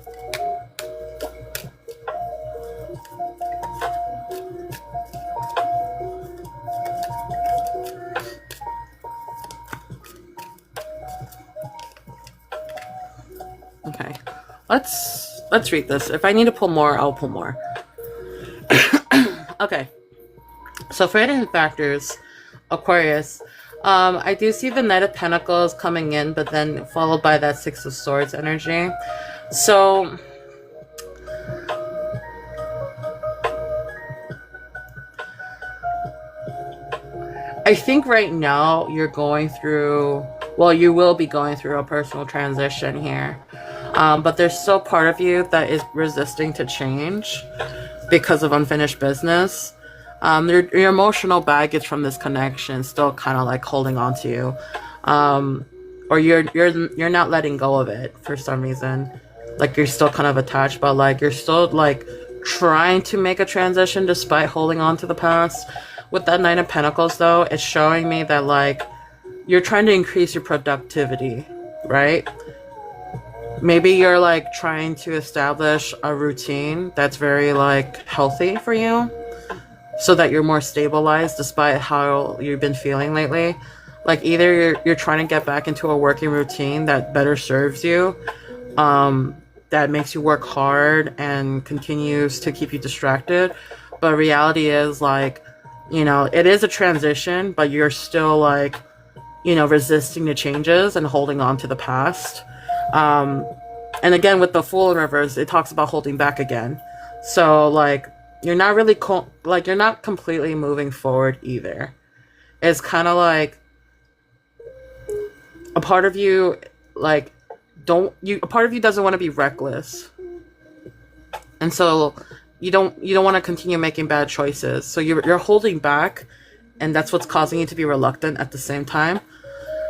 Okay, let's read this. If I need to pull more, I'll pull more. Okay, so for hidden factors, Aquarius, I do see the Knight of Pentacles coming in, but then followed by that Six of Swords energy. So I think right now you're going through, well, you will be going through a personal transition here. But there's still part of you that is resisting to change because of unfinished business. Your emotional baggage from this connection is still kind of like holding on to you. Or you're not letting go of it for some reason. Like you're still kind of attached, but like you're still like trying to make a transition despite holding on to the past. With that Nine of Pentacles though, it's showing me that like you're trying to increase your productivity, right? Maybe you're like trying to establish a routine that's very like healthy for you so that you're more stabilized despite how you've been feeling lately. Like either you're trying to get back into a working routine that better serves you, that makes you work hard and continues to keep you distracted. But reality is like, you know, it is a transition, but you're still like, you know, resisting the changes and holding on to the past. And again, with the Fool in reverse, it talks about holding back again. So like, you're not really, you're not completely moving forward either. It's kind of like a part of you, like, a part of you doesn't want to be reckless. And so you don't want to continue making bad choices. So you're holding back, and that's what's causing you to be reluctant at the same time.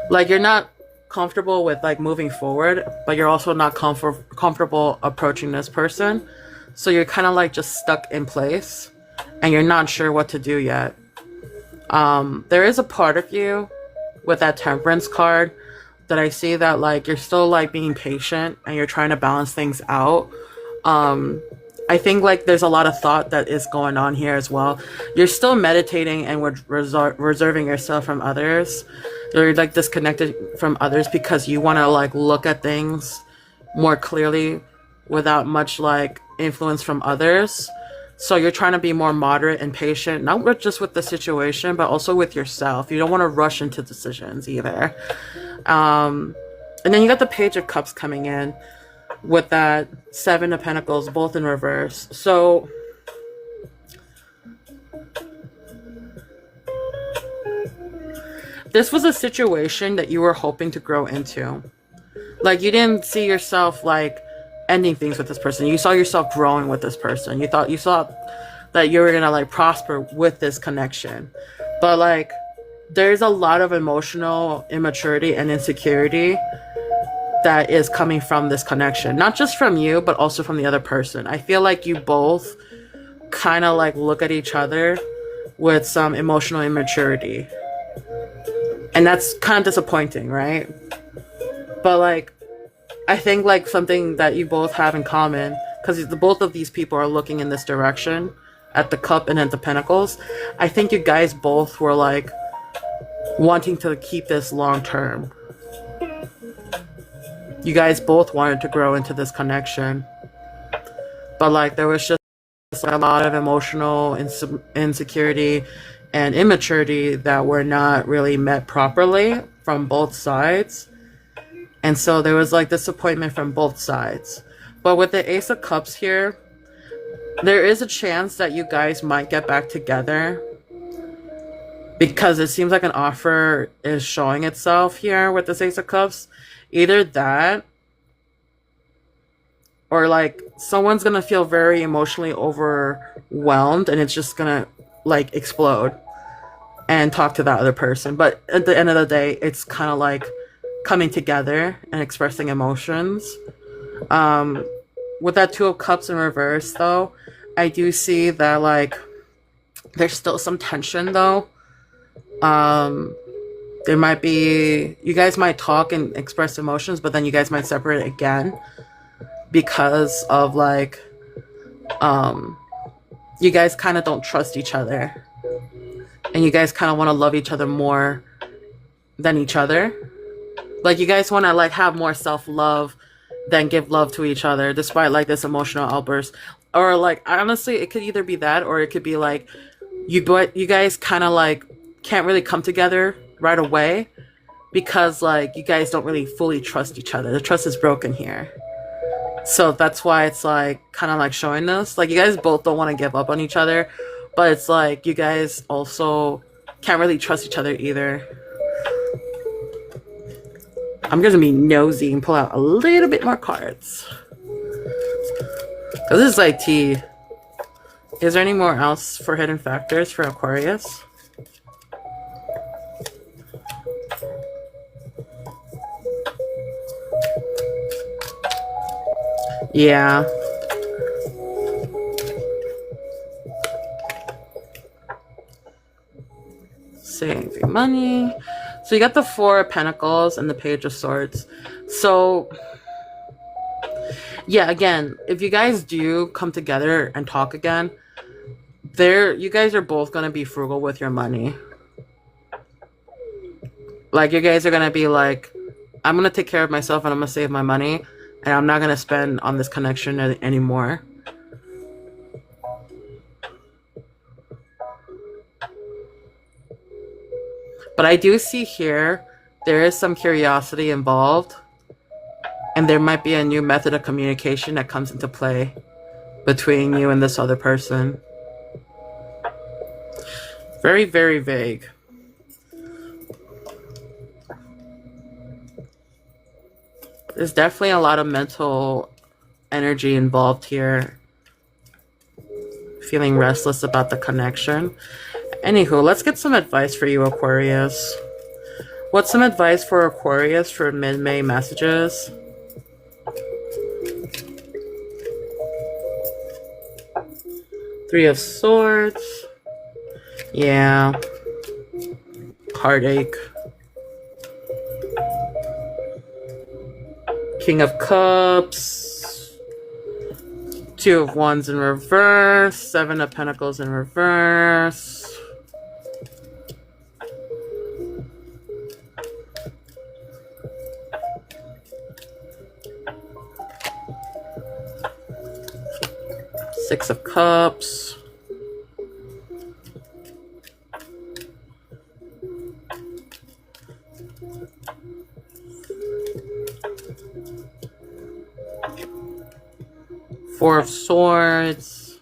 Like you're not comfortable with like moving forward, but you're also not comfortable approaching this person. So you're kind of like just stuck in place and you're not sure what to do yet. There is a part of you with that Temperance card that I see that like you're still like being patient and you're trying to balance things out. I think like there's a lot of thought that is going on here as well. You're still meditating and reserving yourself from others. You're like disconnected from others because you want to like look at things more clearly without much like influence from others. So you're trying to be more moderate and patient, not just with the situation, but also with yourself. You don't want to rush into decisions either. And then you got the Page of Cups coming in with that Seven of Pentacles, both in reverse. So this was a situation that you were hoping to grow into. Like you didn't see yourself like ending things with this person. You saw yourself growing with this person. You saw that you were gonna like prosper with this connection. But like there's a lot of emotional immaturity and insecurity that is coming from this connection. Not just from you, but also from the other person. I feel like you both kind of like look at each other with some emotional immaturity. And that's kind of disappointing, right? But like, I think like something that you both have in common, because both of these people are looking in this direction at the Cup and at the Pentacles. I think you guys both were like wanting to keep this long term. You guys both wanted to grow into this connection. But like there was just a lot of emotional insecurity and immaturity that were not really met properly from both sides. And so there was like disappointment from both sides. But with the Ace of Cups here, there is a chance that you guys might get back together, because it seems like an offer is showing itself here with this Ace of Cups. Either that, or like someone's gonna feel very emotionally overwhelmed and it's just gonna like explode and talk to that other person. But at the end of the day, it's kind of like coming together and expressing emotions. With that Two of Cups in reverse, though, I do see that like there's still some tension, though. There might be, you guys might talk and express emotions, but then you guys might separate again because of like you guys kind of don't trust each other, and you guys kind of want to love each other more than each other. Like you guys want to like have more self-love than give love to each other, despite like this emotional outburst. Or like honestly, it could either be that, or it could be like you guys kind of like can't really come together right away because like you guys don't really fully trust each other. The trust is broken here. So that's why it's like kind of like showing this. Like you guys both don't want to give up on each other, but it's like you guys also can't really trust each other either. I'm gonna be nosy and pull out a little bit more cards. This is like tea. Is there any more else for hidden factors for Aquarius? Yeah. Saving money. So you got the Four of Pentacles and the Page of Swords. So yeah, again, if you guys do come together and talk again, you guys are both going to be frugal with your money. Like you guys are going to be like, I'm going to take care of myself and I'm going to save my money and I'm not going to spend on this connection anymore. But I do see here, there is some curiosity involved. And there might be a new method of communication that comes into play between you and this other person. Very, very vague. There's definitely a lot of mental energy involved here. Feeling restless about the connection. Anywho, let's get some advice for you, Aquarius. What's some advice for Aquarius for mid-May messages? Three of Swords. Yeah. Heartache. King of Cups. Two of Wands in reverse. Seven of Pentacles in reverse. Six of Cups. Four of Swords.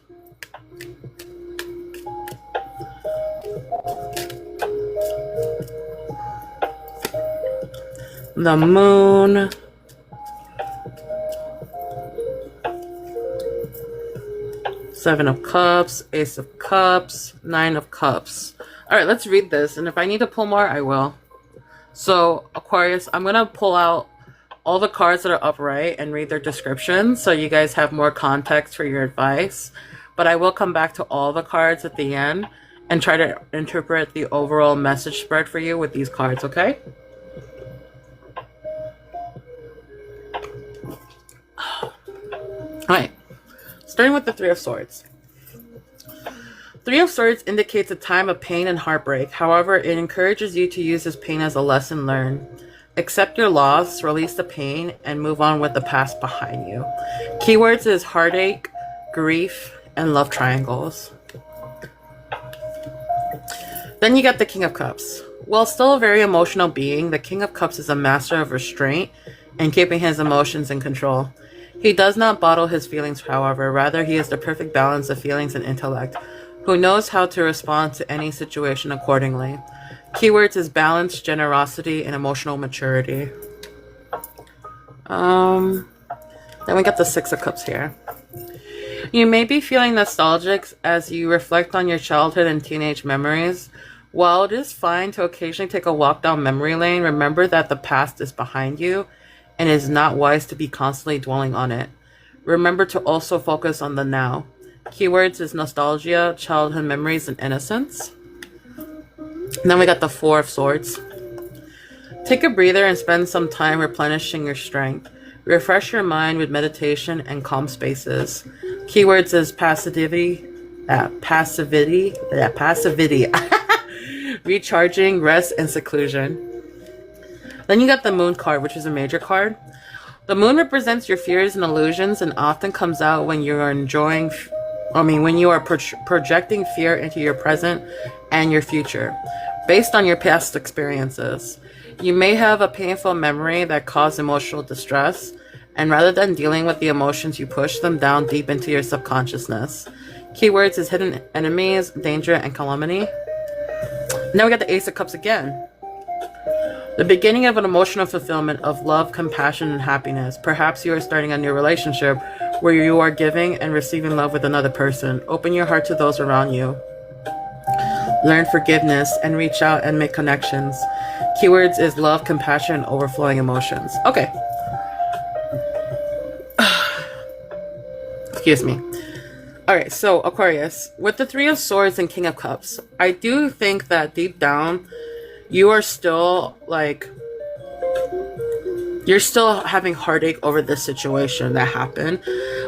The Moon. Seven of Cups, Ace of Cups, Nine of Cups. All right, let's read this. And if I need to pull more, I will. So, Aquarius, I'm going to pull out all the cards that are upright and read their descriptions so you guys have more context for your advice. But I will come back to all the cards at the end and try to interpret the overall message spread for you with these cards, okay? All right. Starting with the Three of Swords. Three of Swords indicates a time of pain and heartbreak. However, it encourages you to use this pain as a lesson learned. Accept your loss, release the pain, and move on with the past behind you. Keywords is heartache, grief, and love triangles. Then you got the King of Cups. While still a very emotional being, the King of Cups is a master of restraint and keeping his emotions in control. He does not bottle his feelings, however. Rather, he is the perfect balance of feelings and intellect, who knows how to respond to any situation accordingly. Keywords is balance, generosity, and emotional maturity. Then we got the Six of Cups here. You may be feeling nostalgic as you reflect on your childhood and teenage memories. While it is fine to occasionally take a walk down memory lane, remember that the past is behind you and it is not wise to be constantly dwelling on it. Remember to also focus on the now. Keywords is nostalgia, childhood memories, and innocence. And then we got the Four of Swords. Take a breather and spend some time replenishing your strength. Refresh your mind with meditation and calm spaces. Keywords is passivity, recharging, rest, and seclusion. Then you got the Moon card, which is a major card. The moon represents your fears and illusions and often comes out when you are projecting fear into your present and your future, based on your past experiences. You may have a painful memory that caused emotional distress, and rather than dealing with the emotions, you push them down deep into your subconsciousness. Keywords is hidden enemies, danger, and calamity. Now we got the Ace of Cups again. The beginning of an emotional fulfillment of love, compassion, and happiness. Perhaps you are starting a new relationship where you are giving and receiving love with another person. Open your heart to those around you. Learn forgiveness and reach out and make connections. Keywords is love, compassion, and overflowing emotions. Okay. Excuse me. Alright, so Aquarius, with the Three of Swords and King of Cups, I do think that deep down, you are still, you're still having heartache over this situation that happened,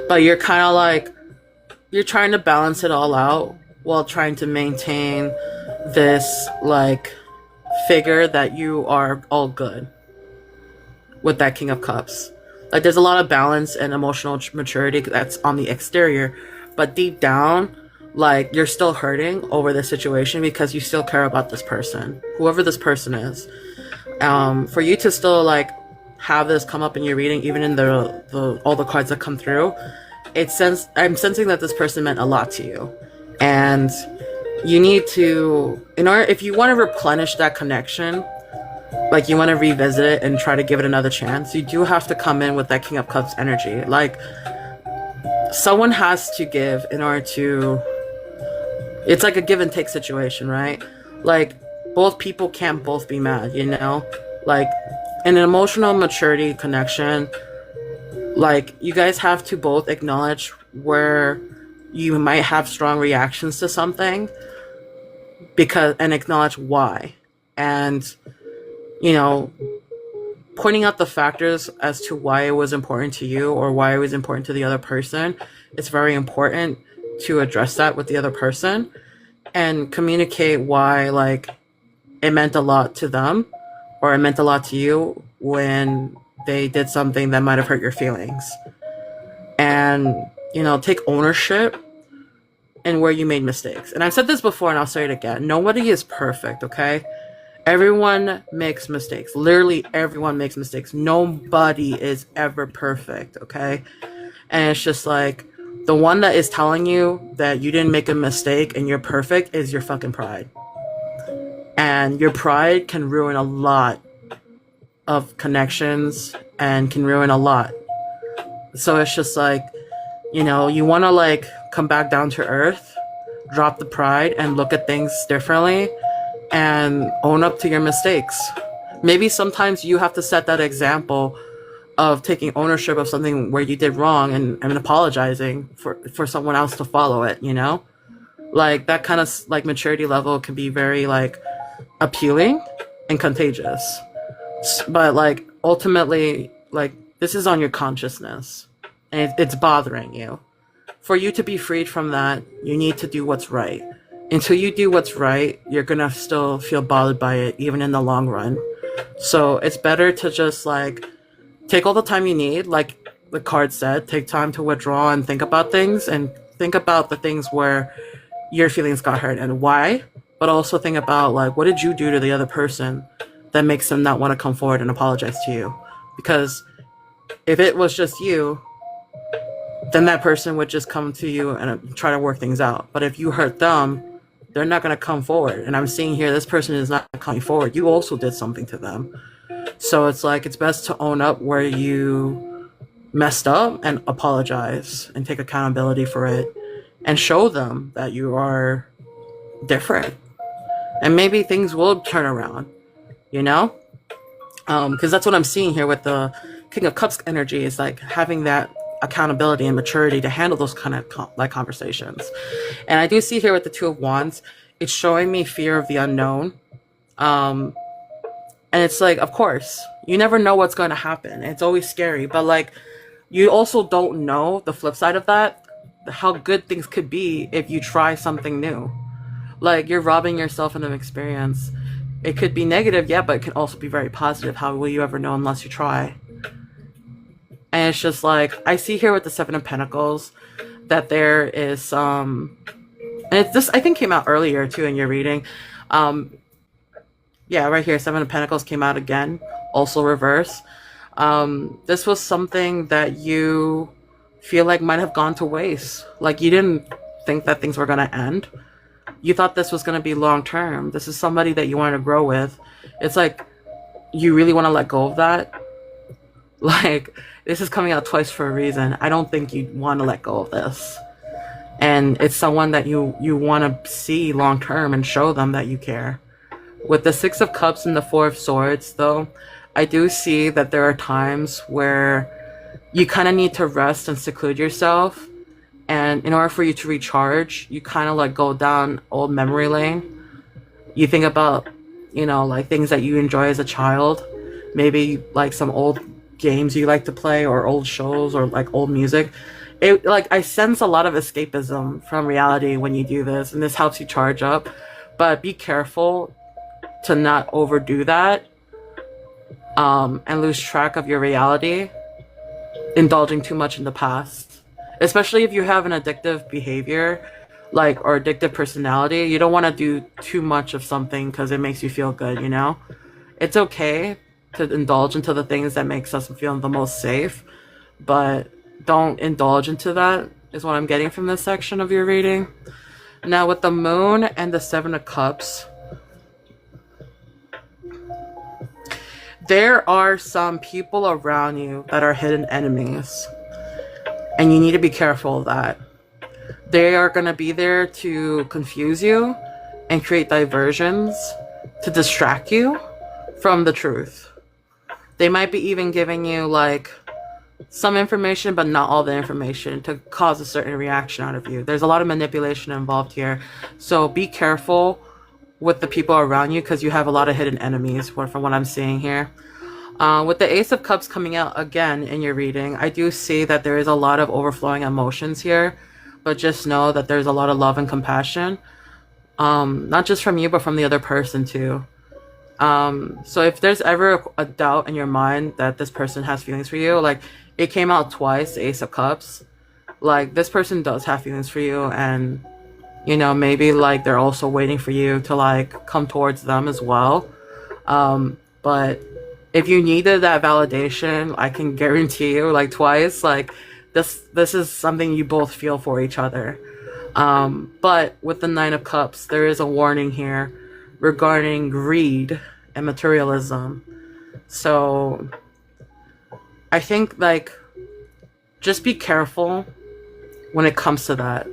but you're kind of you're trying to balance it all out while trying to maintain this, figure that you are all good with that King of Cups. There's a lot of balance and emotional maturity that's on the exterior, but deep down, you're still hurting over this situation because you still care about this person, whoever this person is. For you to still have this come up in your reading, even in the all the cards that come through, I'm sensing that this person meant a lot to you, and you need to, if you want to replenish that connection, you want to revisit it and try to give it another chance, you do have to come in with that King of Cups energy. Someone has to give in order to, it's like a give and take situation, right? Both people can't both be mad, in an emotional maturity connection, you guys have to both acknowledge where you might have strong reactions to something, and acknowledge why. And, pointing out the factors as to why it was important to you or why it was important to the other person, it's very important to address that with the other person and communicate why, it meant a lot to them or it meant a lot to you when they did something that might have hurt your feelings. And, take ownership in where you made mistakes. And I've said this before and I'll say it again. Nobody is perfect, okay? Everyone makes mistakes. Literally everyone makes mistakes. Nobody is ever perfect, okay? And it's just the one that is telling you that you didn't make a mistake and you're perfect is your fucking pride. And your pride can ruin a lot of connections and can ruin a lot. So it's just you want to come back down to earth, drop the pride, and look at things differently and own up to your mistakes. Maybe sometimes you have to set that example of taking ownership of something where you did wrong and apologizing for someone else to follow it, that kind of maturity level can be very appealing and contagious. But ultimately, this is on your consciousness and it's bothering you. For you to be freed from that, you need to do what's right. Until you do what's right, you're gonna still feel bothered by it, even in the long run. So it's better to just take all the time you need, like the card said, take time to withdraw and think about things, and think about the things where your feelings got hurt and why, but also think about what did you do to the other person that makes them not want to come forward and apologize to you. Because if it was just you, then that person would just come to you and try to work things out. But if you hurt them, they're not going to come forward. And I'm seeing here, this person is not coming forward. You also did something to them. So it's it's best to own up where you messed up and apologize and take accountability for it and show them that you are different. And maybe things will turn around, you know? Because that's what I'm seeing here with the King of Cups energy, is like having that accountability and maturity to handle those kind of conversations. And I do see here with the Two of Wands, it's showing me fear of the unknown. And it's like, of course, you never know what's going to happen. It's always scary, but like, you also don't know the flip side of that, how good things could be if you try something new. Like, you're robbing yourself of an experience. It could be negative, yeah, but it can also be very positive. How will you ever know unless you try? And it's just like, I see here with the Seven of Pentacles that there is some, and this I think came out earlier too in your reading. Yeah, right here, Seven of Pentacles came out again, also reverse. This was something that you feel like might have gone to waste. Like, you didn't think that things were going to end. You thought this was going to be long term. This is somebody that you wanted to grow with. It's like, you really want to let go of that. Like, this is coming out twice for a reason. I don't think you want to let go of this. And it's someone that you want to see long term and show them that you care. With the Six of Cups and the Four of Swords, though, I do see that there are times where you kind of need to rest and seclude yourself. And in order for you to recharge, you kind of like go down old memory lane. You think about, you know, like things that you enjoy as a child. Maybe like some old games you like to play, or old shows, or like old music. It, like, I sense a lot of escapism from reality when you do this, and this helps you charge up. But be careful to not overdo that, and lose track of your reality, indulging too much in the past. Especially if you have an addictive behavior, like, or addictive personality. You don't want to do too much of something because it makes you feel good, you know? It's okay to indulge into the things that makes us feel the most safe, but don't indulge into that, is what I'm getting from this section of your reading. Now, with the Moon and the Seven of Cups, there are some people around you that are hidden enemies. And you need to be careful of that. They are going to be there to confuse you and create diversions to distract you from the truth. They might be even giving you like some information, but not all the information, to cause a certain reaction out of you. There's a lot of manipulation involved here. So be careful with the people around you, because you have a lot of hidden enemies from what I'm seeing here. With the Ace of Cups coming out again in your reading, I do see that there is a lot of overflowing emotions here, but just know that there's a lot of love and compassion, not just from you, but from the other person too. So if there's ever a doubt in your mind that this person has feelings for you, like, it came out twice, the Ace of Cups, like, this person does have feelings for you, and, you know, maybe like they're also waiting for you to like come towards them as well. But if you needed that validation, I can guarantee you, like, twice, like, this is something you both feel for each other. But with the Nine of Cups, there is a warning here regarding greed and materialism. So I think, like, just be careful when it comes to that.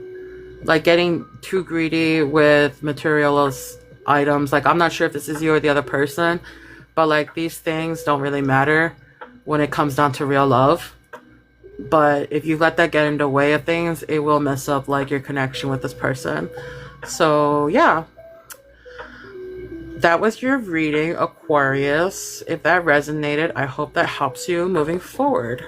Like, getting too greedy with materialist items. Like, I'm not sure if this is you or the other person, but like, these things don't really matter when it comes down to real love. But if you let that get in the way of things, it will mess up like your connection with this person. So yeah, that was your reading, Aquarius. If that resonated, I hope that helps you moving forward.